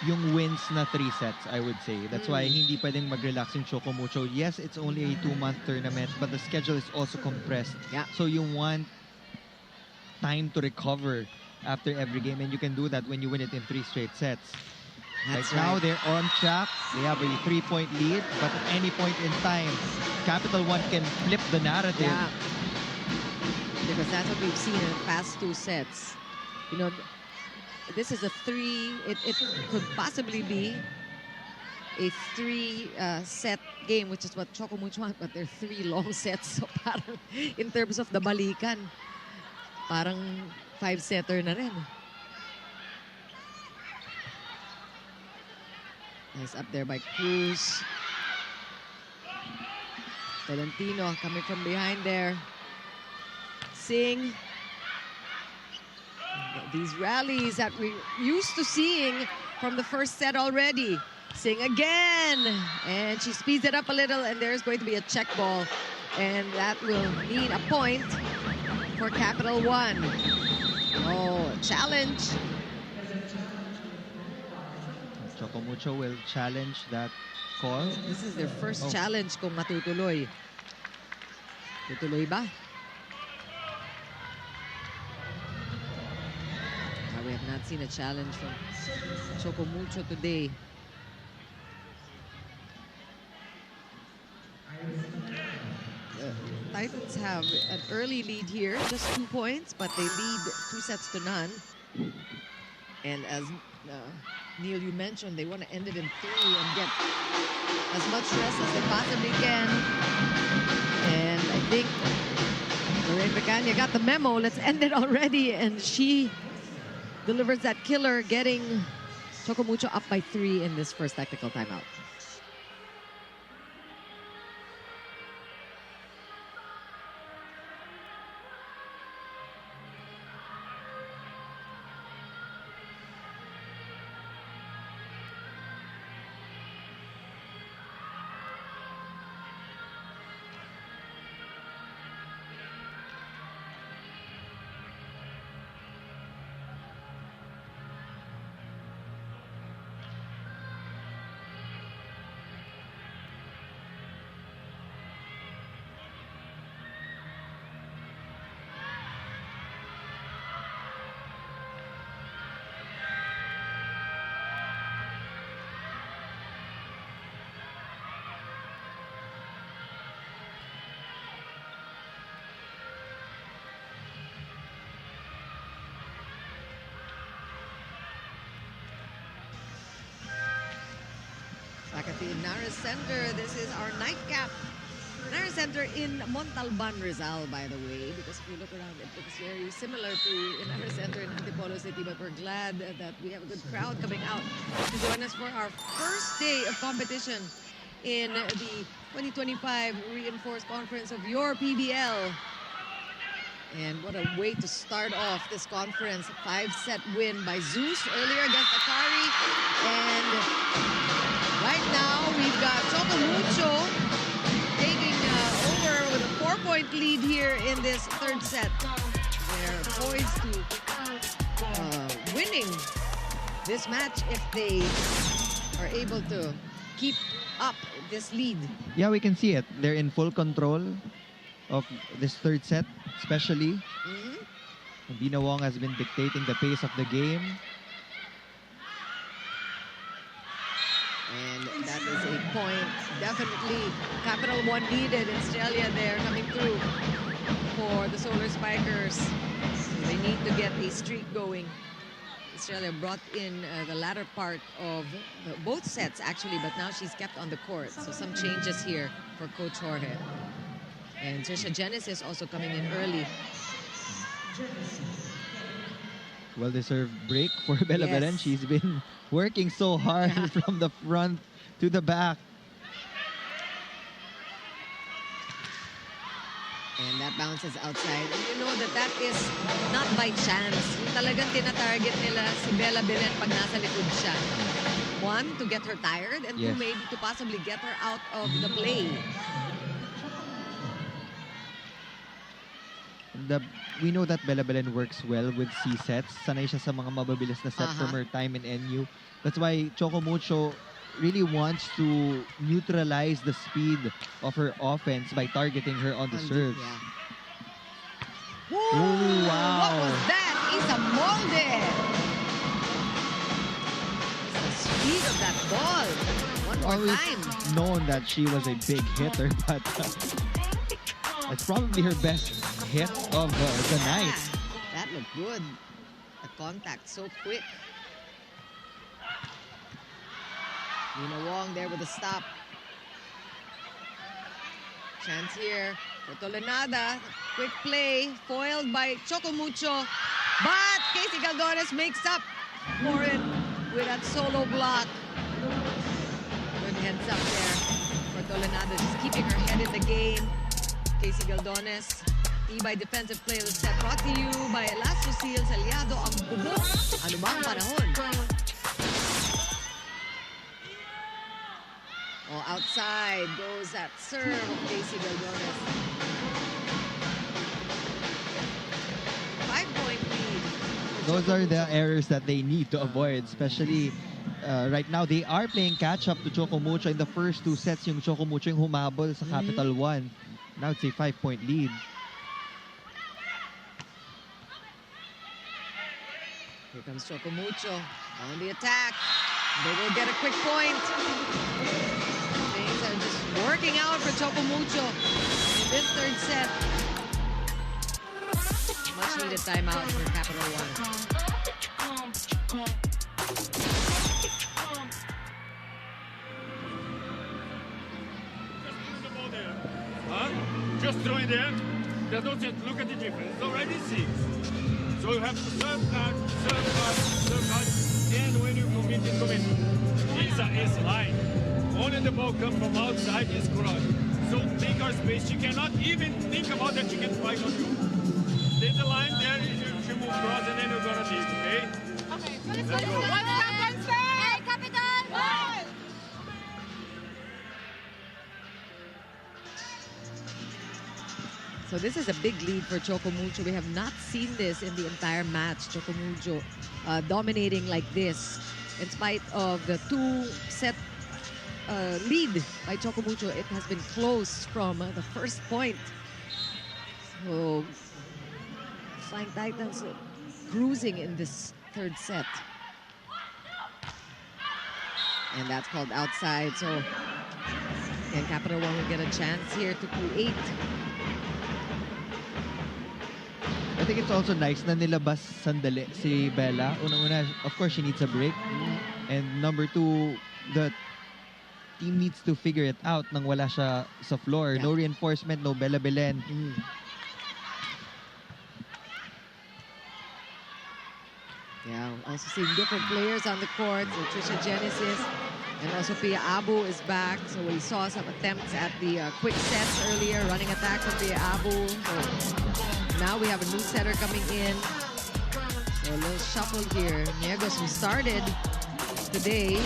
yung wins na 3 sets, I would say. That's why hindi pwedeng mag-relax yung Choco Mucho. Yes, it's only a 2-month tournament, but the schedule is also compressed.
Yeah.
So you want time to recover after every game, and you can do that when you win it in 3 straight sets.
That's
now
right.
they're on track. They have a 3-point lead, but at any point in time, Capital One can flip the narrative.
Yeah. Because that's what we've seen in the past 2 sets. You know, this is a 3, it could possibly be a 3-set game, which is what Choco Mucho want, but they're 3 long sets. So parang, in terms of the balikan, parang 5-setter na rin. Nice up there by Cruz. Tolentino coming from behind there. Singh. These rallies that we're used to seeing from the first set already. Singh again. And she speeds it up a little, and there's going to be a check ball. And that will mean a point for Capital One. Oh, challenge.
Choco Mucho will challenge that call.
This is their first challenge kung matutuloy. Tutuloy ba? We have not seen a challenge from Choco Mucho today. Titans have an early lead here, just 2 points, but they lead 2 sets to none. And as Neil, you mentioned, they want to end it in 3 and get as much rest as they possibly can. And I think Lorraine Becania got the memo. Let's end it already. And she delivers that killer, getting Choco Mucho up by 3 in this first technical timeout. the Naris Center. This is our nightcap. Naris Center in Montalban, Rizal, by the way, because if you look around, it looks very similar to Naris Center in Antipolo City, but we're glad that we have a good crowd coming out to join us for our first day of competition in the 2025 Reinforced Conference of your PVL. And what a way to start off this conference. 5-set win by Zeus earlier against Akari. And right now, we've got Choco Mucho taking over with a 4-point lead here in this third set. They're poised to winning this match if they are able to keep up this lead.
Yeah, we can see it. They're in full control of this third set, especially. Bina Wong has been dictating the pace of the game.
And that is a point definitely Capital 1 needed in Australia there coming through for the Solar Spikers. So they need to get a streak going. Australia brought in the latter part of both sets actually, but now she's kept on the court. So some changes here for Coach Jorge. And Trisha Genesis also coming in early.
Well-deserved break for Bela
Yes.
Belen. She's been working so hard from the front to the back.
And that bounces outside. And you know that is not by chance. Yung talagang tina-target nila si Bela Belen pag nasa likod siya. One, to get her tired, and two,
Yes.
maybe to possibly get her out of the play.
We know that Bela Belen works well with C sets. Sanay siya sa mga mababilis na set from her time in NU. That's why Choco Mucho really wants to neutralize the speed of her offense by targeting her on the serves.
Whoa,
Oh, wow.
What was that? Isa Molde. It's the speed of that ball. One more
Always
time.
known that she was a big hitter, but it's probably her best hit of the night.
That looked good. The contact so quick. Nina Wong there with a stop. Chance here for Tolenada. Quick play, foiled by Choco Mucho. But Casey Galdones makes up for it with that solo block. Good heads up there for Tolenada, just keeping her head in the game. Casey Galdones, tibay defensive play of the set. Brought to you by Elasto Seals, aliado ang bubok. Ano bang panahon? Oh, outside goes that serve of Casey Galdones. 5-point lead.
Those are the errors that they need to avoid, especially right now. They are playing catch-up to Choco Mucho. In the first two sets, yung Choco Mucho yung humabol sa Capital 1. Now it's a 5-point lead.
Here comes Choco Mucho on the attack. They will get a quick point. Things are just working out for Choco Mucho in this third set. Much needed timeout for Capital 1.
Huh? Just throw it there. There's no sense. Look at the difference. It's already 6. So you have to serve hard, serve hard, serve hard. And when you commit, you commit. It's a S line. Only the ball comes from outside is cross. So take our space. She cannot even think about that she can spike on you. Take the line there, she move cross, and then you're gonna leave, okay?
Okay.
Let's go.
Hey, Capital!
So this is a big lead for Choco Mucho. We have not seen this in the entire match. Choco Mucho dominating like this. In spite of the 2-set lead by Choco Mucho, it has been close from the first point. So Flying Titans cruising in this third set. And that's called outside. So again, Capital 1 will get a chance here to create.
I think it's also nice na nilabas sandali si Bella. Una-una, of course, she needs a break. And number two, the team needs to figure it out nang wala siya sa floor.
Yeah.
No reinforcement, no Belen.
Yeah, also seeing different players on the court. So Trisha Genesis and also Pia Abu is back. So we saw some attempts at the quick sets earlier, running attack from Pia Abu. So now we have a new setter coming in. So a little shuffle here. Niegos, who started today,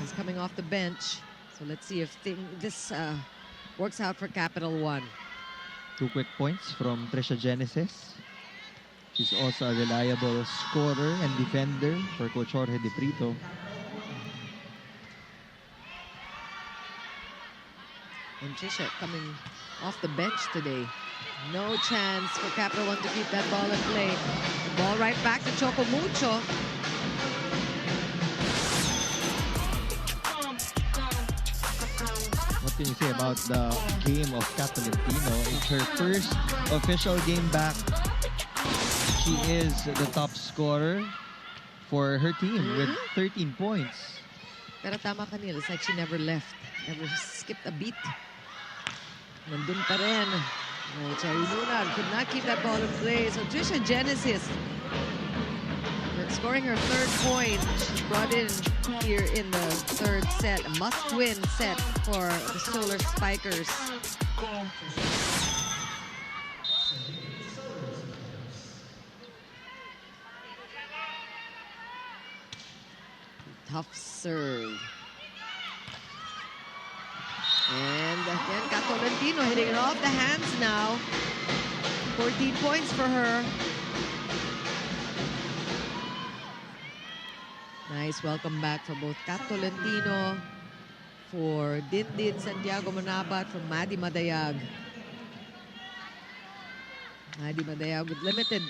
is coming off the bench. So let's see if this works out for Capital One.
2 quick points from Trisha Genesis. She's also a reliable scorer and defender for Coach Jorge De Brito.
And Trisha coming off the bench today. No chance for Capital One to keep that ball in play. The ball right back to Choco Mucho.
What can you say about the game of Tolentino? It's her first official game back. She is the top scorer for her team with 13 points.
Pero tama ka, Neil. It's like she never left. Never skipped a beat. Nandun pa rin. Oh, Cherry Luna could not keep that ball in play. So Trisha Genesis scoring her third point. She brought in here in the third set. A must-win set for the Solar Spikers. Tough serve. And again, Tolentino hitting it off the hands now. 14 points for her. Nice welcome back for both Tolentino, for Dindin Santiago Manabat, from Maddie Madayag. Maddie Madayag with limited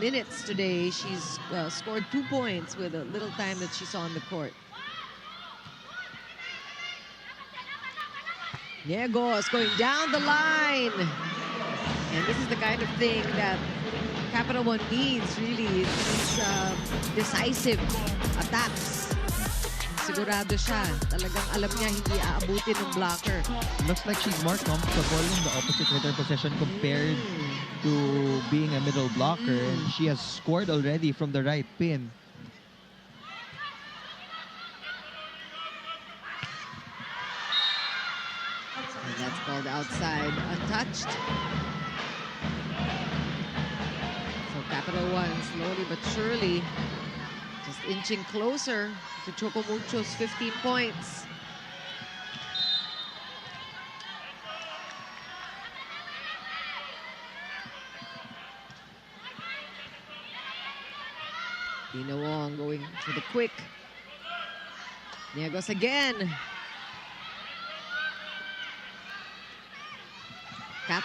minutes today. She's scored 2 points with a little time that she saw on the court. Niegos going down the line. And this is the kind of thing that Capital One needs, really. These decisive attacks. Sigurado siya. Talagang alam niya hindi aabutin ng blocker.
Looks like she's more comfortable in the opposite hitter possession compared to being a middle blocker. And she has scored already from the right pin.
And that's called outside, untouched. So Capital One slowly but surely just inching closer to Choco Mucho's 15 points. Dina Wong going for the quick. Niegos again.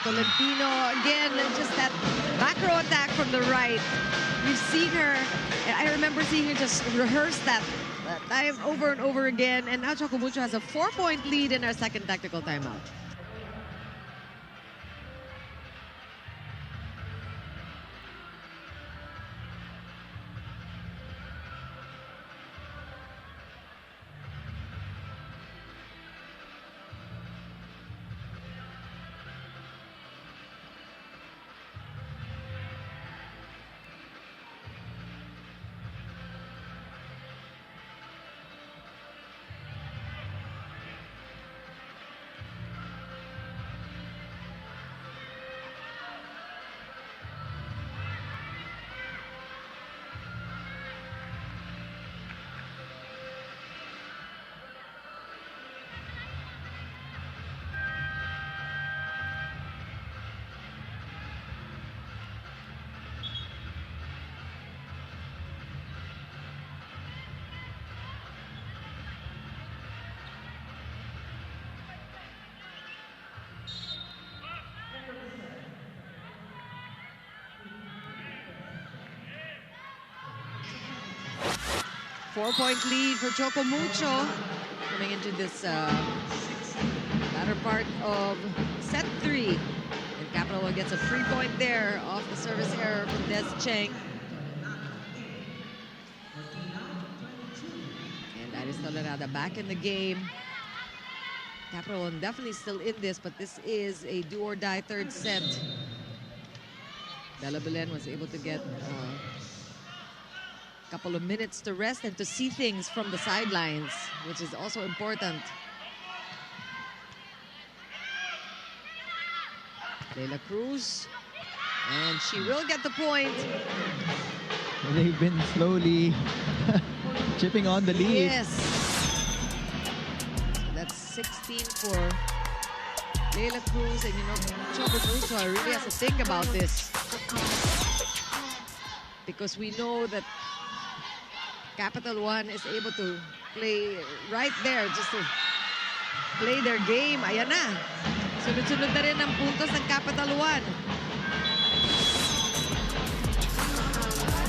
Tolentino again, and just that back row attack from the right. We've seen her, I remember seeing her just rehearse that time over and over again. And now Choco Mucho has a 4-point lead in our second tactical timeout. Four-point lead for Choco Mucho coming into this latter part of set 3. And Capital One gets a free point there off the service error from Des Cheng. And that is Tolerada back in the game. Capital One definitely still in this, but this is a do-or-die third set. Belen was able to get a couple of minutes to rest and to see things from the sidelines, which is also important. Leila Cruz, and she will get the point.
They've been slowly chipping on the lead.
Yes. So that's 16 for Leila Cruz, and you know, Choco Mucho really has to think about this. Because we know that Capital One is able to play right there just to play their game. Ayan na. Sunod-sunod na rin ang puntos ng Capital One.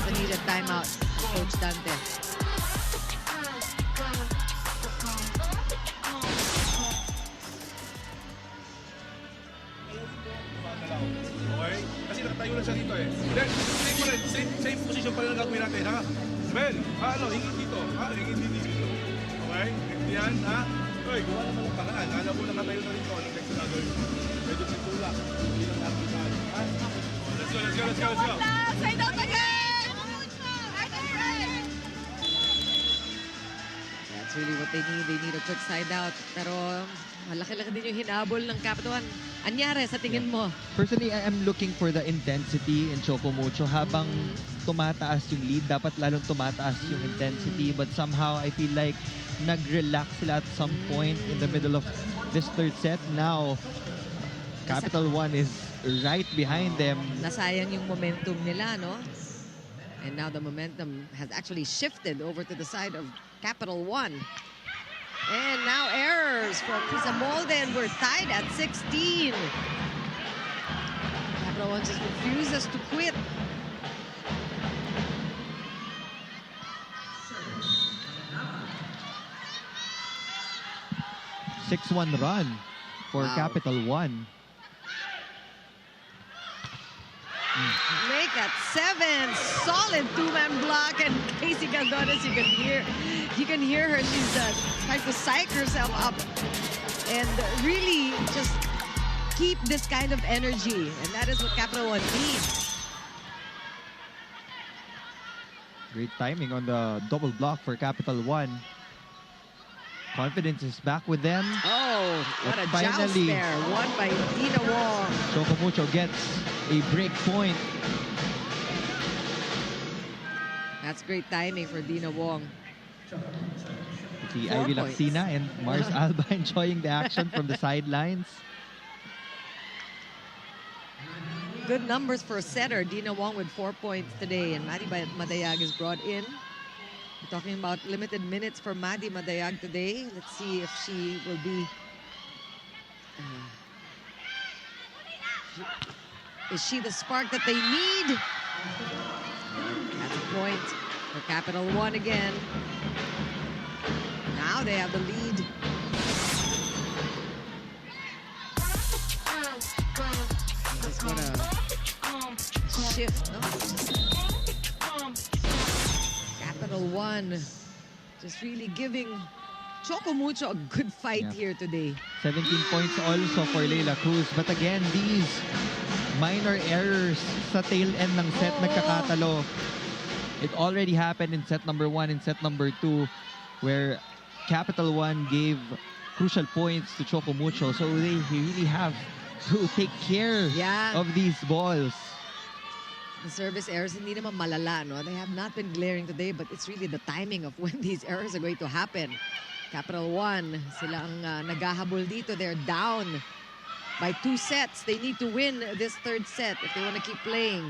The needed timeout, Coach Dante.
Okay? Kasi nakatayo lang siya dito eh. Then, same position pa rin ang gagawin natin, ha? Bel, hingin dito. Hingin dito. Okay? Yan, ha? Hoy, gawa naman ang pangalan. Kala mo nakatayo na rito. Anong next na gagawin? Medyo situlak. Hindi lang natin tayo. Ha? Let's go.
Side out again! That's really what they need. They need a quick side out. Pero malaki-laki din yung hinabol ng Capital One. Anyari sa tingin mo?
Personally, I am looking for the intensity in Choco Mucho. Habang tumataas yung lead, dapat lalong tumataas yung intensity. But somehow, I feel like nag-relax sila at some point in the middle of this third set. Now, Capital One is right behind them.
Nasayang yung momentum nila, no? And now the momentum has actually shifted over to the side of Capital One. And now errors from Lisa Molden. We're tied at 16. Capital One just refuses to quit.
A 6-1 run for
Wow.
Capital One.
Make at 7. Solid two-man block, and Casey Caldones, you can hear her. She's trying to psych herself up and really just keep this kind of energy, and that is what Capital One needs.
Great timing on the double block for Capital One. Confidence is back with them.
Oh, what a
But
joust
finally,
there. Won by Dina Wong.
Choco Mucho gets a break point.
That's great timing for Dina Wong.
See
4
Ivy
points.
Laxina and Mars Alba enjoying the action from the sidelines.
Good numbers for a setter. Dina Wong with 4 points today, and Maddie Madayag is brought in. We're talking about limited minutes for Maddie Madayag today. Let's see if she will be... is she the spark that they need? That's a point for Capital One again. Now they have the lead. Just what a shift, no? Capital One just really giving Choco Mucho a good fight here today.
17 points also for Leila Cruz. But again, these minor errors sa tail end ng set nagkakatalo. It already happened in set number 1 and set number 2 where Capital One gave crucial points to Choco Mucho. So they really have to take care of these balls.
The service errors, hindi naman malala, no? They have not been glaring today, but it's really the timing of when these errors are going to happen. Capital One, sila ang naghahabol dito. They're down by 2 sets. They need to win this third set if they want to keep playing.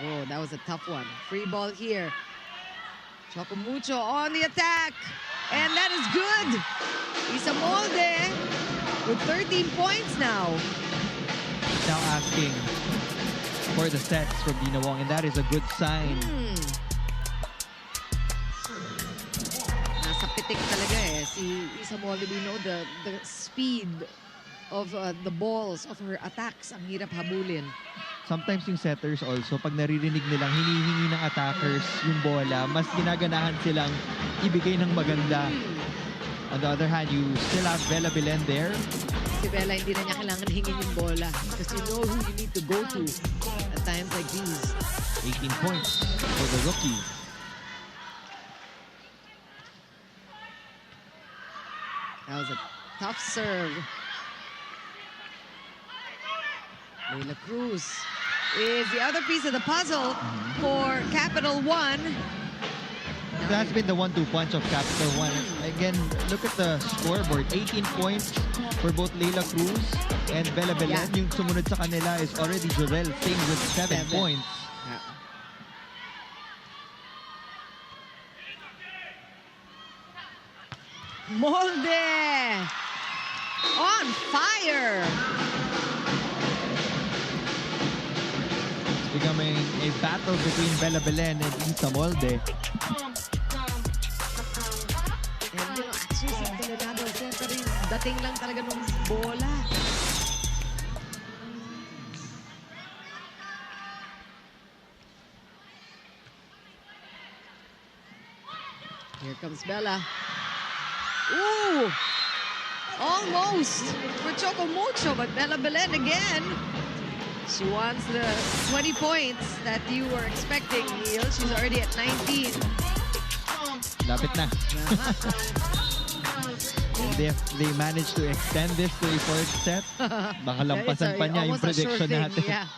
Oh, that was a tough one. Free ball here. Choco Mucho on the attack. And that is good. Isa Molde with 13 points now.
Now asking for the sets from Dina Wong, and that is a good sign.
Nasa pitik talaga eh. Si Isa Molde, we know the speed of the balls of her attacks. Ang hirap habulin.
Sometimes yung setters also, pag naririnig nilang hinihingi ng attackers yung bola, mas ginaganahan silang ibigay ng maganda. On the other hand, you still have Bella Belen there.
Si Bella, hindi na niya kailangan hingin yung bola. Because you know who you need to go to at times like these.
18 points for the rookie.
That was a tough serve. Leila Cruz
Is the other piece of the puzzle for Capital One.
That's been the 1-2 punch of Capital One. Again, look at the scoreboard. 18 points for both Leila Cruz and Bella Belen.
Yeah.
Yung sumunod sa kanila is already Jorel Singh with 7 points.
Yeah.
Molde on fire.
It's becoming a battle between Bella Belen and Isa Molde.
And you know, actually, si Tolentino, siyempre yung dating lang talaga ng bola. Here comes Bella.
Ooh, almost for Choco Mucho, but Bella Belen again. She wants the 20 points that you were expecting, Neil. She's already at 19.
Lapit na. And if they manage to extend this to a fourth set, baka lampasan pa niya yung prediction natin.
Yeah.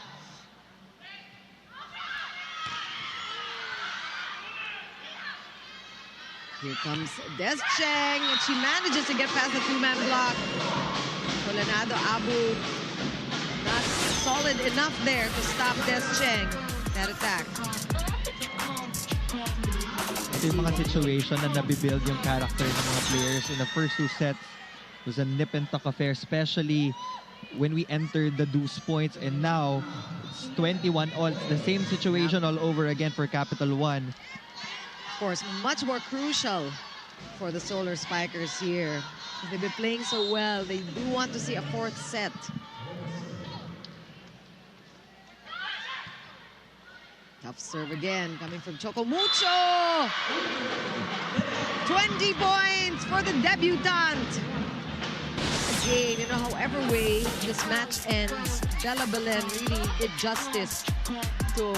Here comes Des Cheng, and she manages to get past the two-man block. Tolentino, Abu, not solid enough there to stop Des Cheng. That attack.
Ito yung mga situation na nabibuild yung character ng mga players in the first two sets. It was a nip and tuck affair, especially when we entered the deuce points, and now it's 21 all. It's the same situation all over again for Capital One.
Of course, much more crucial for the Solar Spikers here. They've been playing so well. They do want to see a fourth set. Tough serve again, coming from Choco Mucho. 20 points for the debutante. Again, you know, however way this match ends, Bella Belen really did justice to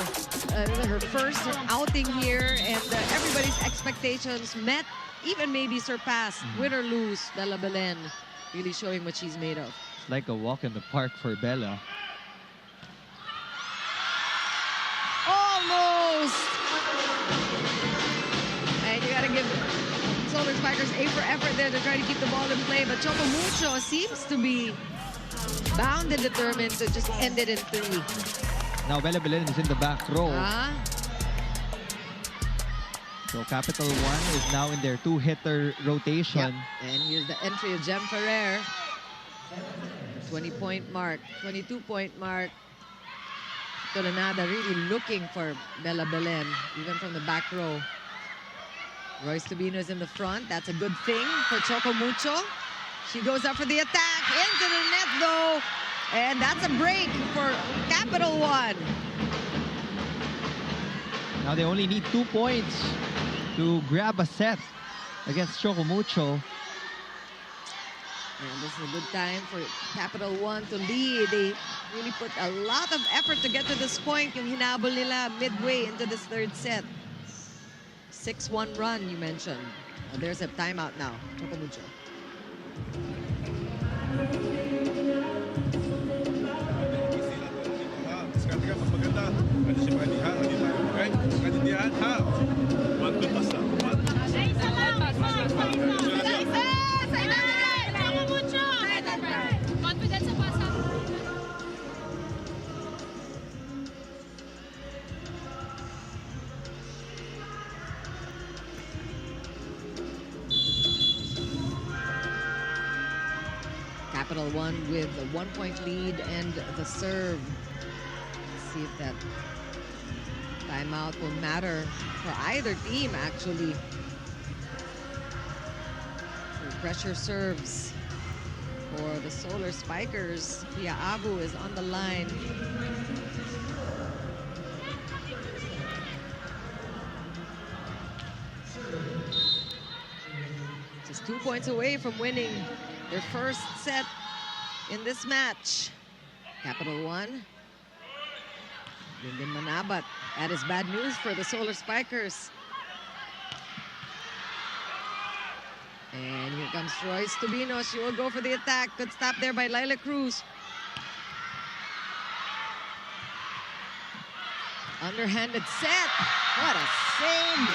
her first outing here, and everybody's expectations met, even maybe surpassed. Win or lose, Bella Belen really showing what she's made of.
It's like a walk in the park for Bella.
Almost! And you gotta give Solar Spikers A for effort there to try to keep the ball in play, but Choco Mucho seems to be bound and determined to just end it in 3.
Now Bella Belen is in the back row. So Capital One is now in their two-hitter rotation.
Yep. And here's the entry of Jem Ferrer. 20-point mark, 22-point mark. Tolentino really looking for Bella Belen, even from the back row. Royce Tubino is in the front. That's a good thing for Choco Mucho. She goes up for the attack. Into the net, though. And that's a break for Capital One.
Now they only need 2 points to grab a set against Choco Mucho.
And this is a good time for Capital One to lead. They really put a lot of effort to get to this point. Yung hinabol nila midway into this third set. 6-1 run, you mentioned. There's a timeout now. Choco Mucho.
Diskarte ka, mas maganda. Ano siya mga dihan, hindi tayo. Okay? Diskarte dihan, ha? 1-2 pass lang.
Confidence sa pasa.
Capital One with a 1-point lead and the serve. Let's see if that timeout will matter for either team, actually. So pressure serves for the Solar Spikers. Pia Abu is on the line. Just 2 points away from winning their first set in this match. Capital One. Dindin Manabat. That is bad news for the Solar Spikers. And here comes Royce Tubino. She will go for the attack. Good stop there by Lila Cruz. Underhanded set. What a save.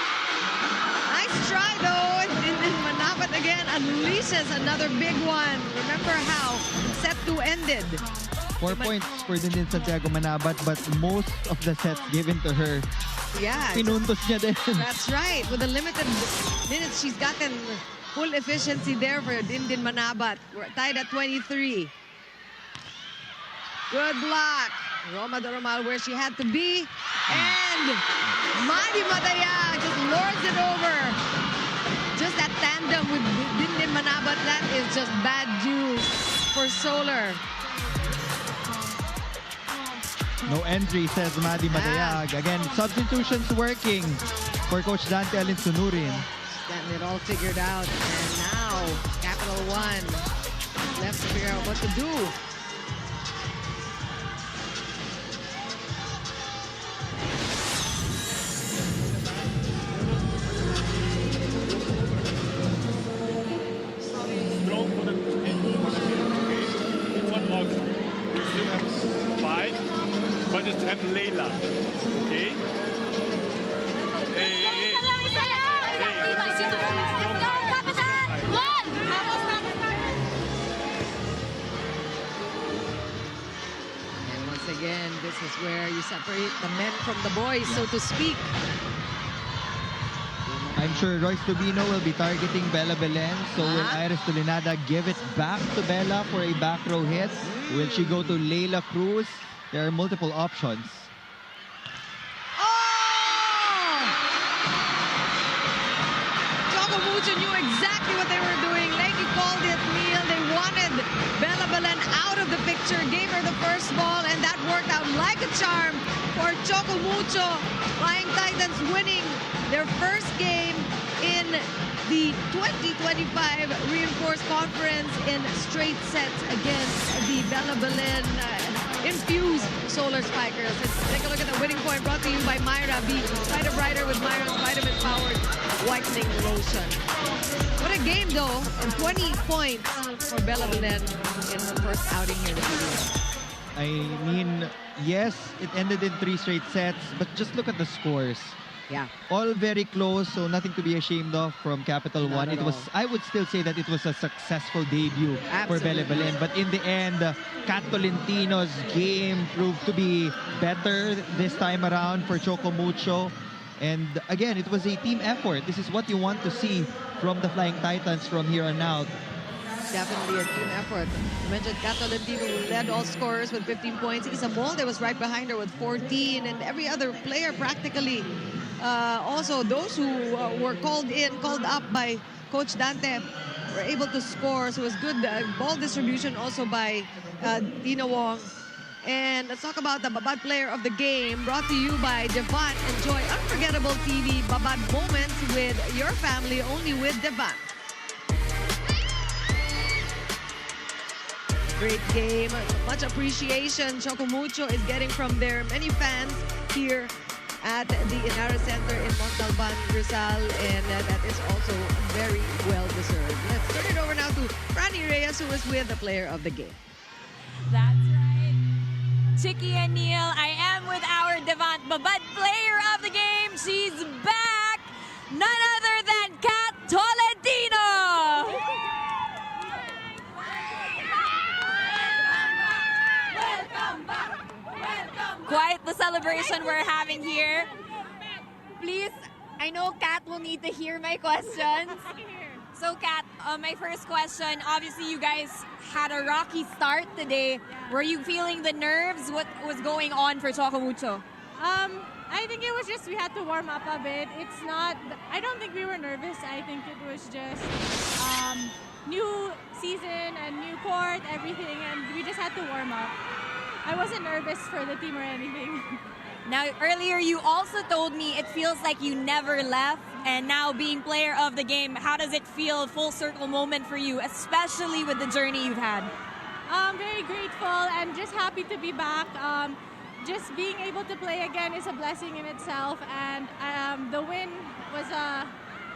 Nice try though. And Manabat again unleashes another big one. Remember how set 2 ended.
4 points for Dindin Santiago Manabat, but most of the sets given to her.
Yeah.
Pinuntos niya din.
That's right. With the limited minutes, she's gotten full efficiency there for Dindin Manabat. We're tied at 23. Good block. Roma Doromal where she had to be. And Madi Madaya just lords it over. Just that tandem with Dindin Manabat, that is just bad news for Solar.
No entry, says Madi Madayag. Again, substitutions working for Coach Dante Alinsunurin.
Getting it all figured out. And now, Capital One left to figure out what to do.
Strong for the it's one option. You still have 5, but just have Leila. Okay?
And once again, this is where you separate the men from the boys, so to speak.
I'm sure Royce Tubino will be targeting Bella Belen. So will Iris Tulinada give it back to Bella for a back row hit? Will she go to Leila Cruz? There are multiple options.
Choco Mucho knew exactly what they were doing. Like he called it, Neil. They wanted Bella Belen out of the picture, gave her the first ball, and that worked out like a charm for Choco Mucho. Flying Titans winning their first game in the 2025 Reinforced Conference in straight sets against the Bella Belen infused Solar Spikers. Let's take a look at the winning point brought to you by Myra B. Brighter Brighter with Myra's vitamin-powered whitening lotion. What a game, though. And 20 points for Bella Belen in her first outing here in the PVL.
I mean, yes, it ended in 3 straight sets, but just look at the scores.
Yeah.
All very close, so nothing to be ashamed of from Capital One.
at
It was,
all.
I would still say that it was a successful debut for Bella
Absolutely.
Belen. But in the end, Cat Tolentino's game proved to be better this time around for Choco Mucho. And again, it was a team effort. This is what you want to see from the Flying Titans from here on out.
Definitely a team effort. You mentioned Cat Tolentino, who led all scorers with 15 points. Isa Molde was right behind her with 14, and every other player practically. Also, those who were called up by Coach Dante were able to score. So it was good ball distribution also by Tina Wong. And let's talk about the Babad player of the game, brought to you by Devant. Enjoy unforgettable TV Babad moments with your family, only with Devant. Great game. Much appreciation Choco Mucho is getting from their many fans here at the Inara Center in Montalban, Rizal, and that is also very well deserved. Let's turn it over now to Franny Reyes, who is with the player of the game.
That's right. Chicky and Neil, I am with our Devant Babad player of the game. She's back. None other than Cat Tolentino. Quite the celebration we're having here. Please, I know Kat will need to hear my questions. So Kat, my first question, obviously you guys had a rocky start today. Were you feeling the nerves? What was going on for Choco Mucho?
I think it was just we had to warm up a bit. It's not, I don't think we were nervous. I think it was just new season and new court, everything, and we just had to warm up. I wasn't nervous for the team or anything.
Now, earlier you also told me it feels like you never left and now being player of the game, how does it feel, full circle moment for you, especially with the journey you've had?
I'm very grateful and just happy to be back. Just being able to play again is a blessing in itself, and the win was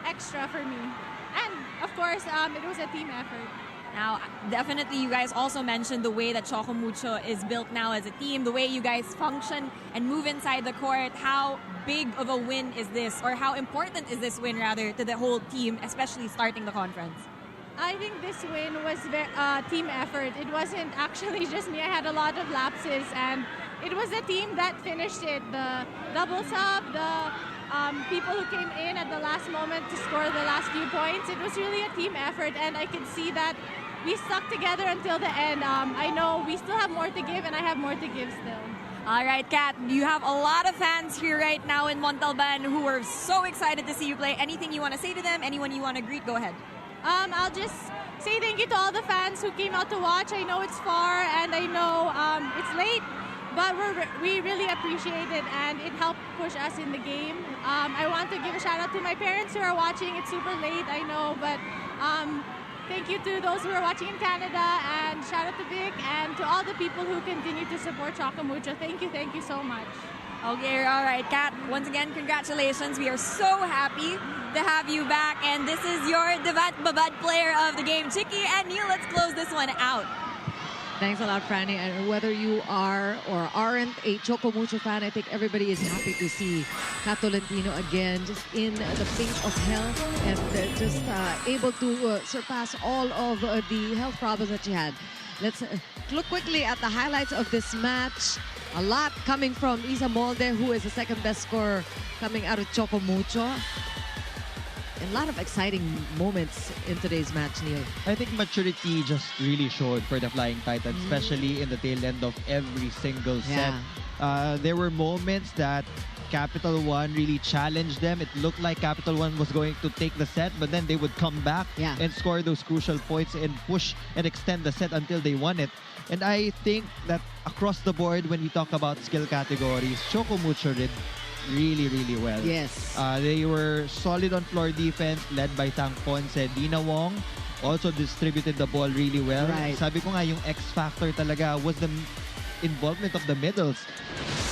extra for me. And of course, it was a team effort.
Now, definitely you guys also mentioned the way that Choco Mucho is built now as a team, the way you guys function and move inside the court. How big of a win is this, or how important is this win rather to the whole team, especially starting the conference?
I think this win was team effort. It wasn't actually just me. I had a lot of lapses, and it was the team that finished it. The doubles up, the people who came in at the last moment to score the last few points. It was really a team effort, and I could see that we stuck together until the end. I know we still have more to give, and I have more to give still.
All right, Kat, you have a lot of fans here right now in Montalban who are so excited to see you play. Anything you want to say to them? Anyone you want to greet? Go ahead.
I'll just say thank you to all the fans who came out to watch. I know it's far, and I know it's late, but we really appreciate it, and it helped push us in the game. I want to give a shout out to my parents who are watching. It's super late, I know, but thank you to those who are watching in Canada, and shout out to Vic and to all the people who continue to support Choco Mucho. Thank you so much.
Okay, all right, Kat, once again, congratulations. We are so happy to have you back, and this is your Divat Babad player of the game. Chicky and Neil, let's close this one out.
Thanks a lot, Franny. And whether you are or aren't a Choco Mucho fan, I think everybody is happy to see Tolentino again, just in the pink of health, and just able to surpass all of the health problems that she had. Let's look quickly at the highlights of this match. A lot coming from Isa Molde, who is the second best scorer coming out of Choco Mucho. A lot of exciting moments in today's match, Neil.
I think maturity just really showed for the Flying Titans, especially in the tail end of every single set. There were moments that Capital One really challenged them. It looked like Capital One was going to take the set, but then they would come back and score those crucial points and push and extend the set until they won it. And I think that across the board, when we talk about skill categories, Choco Mucho did really, really well.
Yes.
They were solid on floor defense, led by Tang Ponce. Dina Wong also distributed the ball really well.
Right.
Sabi ko nga, yung X factor talaga was the involvement of the middles.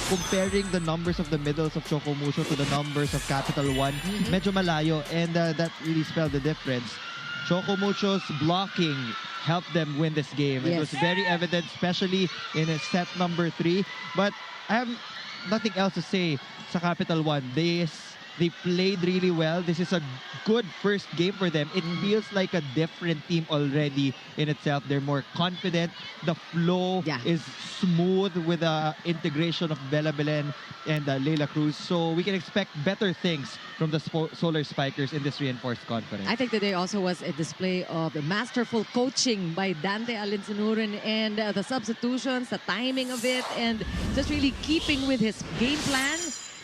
Comparing the numbers of the middles of Choco Mucho to the numbers of Capital One, medyo malayo, and that really spelled the difference. Choco Mucho's blocking helped them win this game. It was very evident, especially in set number 3. But I have nothing else to say sa Capital One. They played really well. This is a good first game for them. It feels like a different team already in itself. They're more confident. The flow is smooth with the integration of Belen and Leila Cruz. So we can expect better things from the Solar Spikers in this reinforced conference.
I think today also was a display of masterful coaching by Dante Alinsinurin, and the substitutions, the timing of it, and just really keeping with his game plan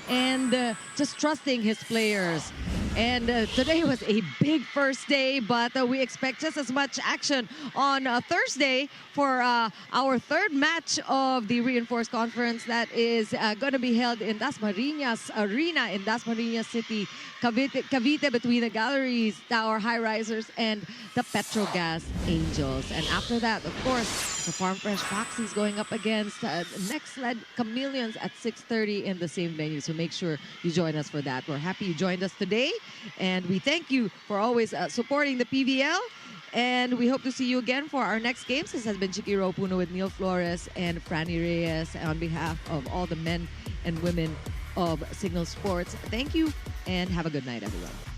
and just trusting his players. And today was a big first day, but we expect just as much action on Thursday for our third match of the Reinforced Conference that is going to be held in Dasmariñas Arena in Dasmariñas City, Cavite, between the Galleries Tower High Risers and the Petrogas Angels. And after that, of course, the Farm Fresh Foxies going up against Next Led Chameleons at 6:30 in the same venue. So make sure you join us for that. We're happy you joined us today, and we thank you for always supporting the PVL. And we hope to see you again for our next games. This has been Chicky Puno with Neil Flores and Franny Reyes on behalf of all the men and women of Signal Sports. Thank you, and have a good night, everyone.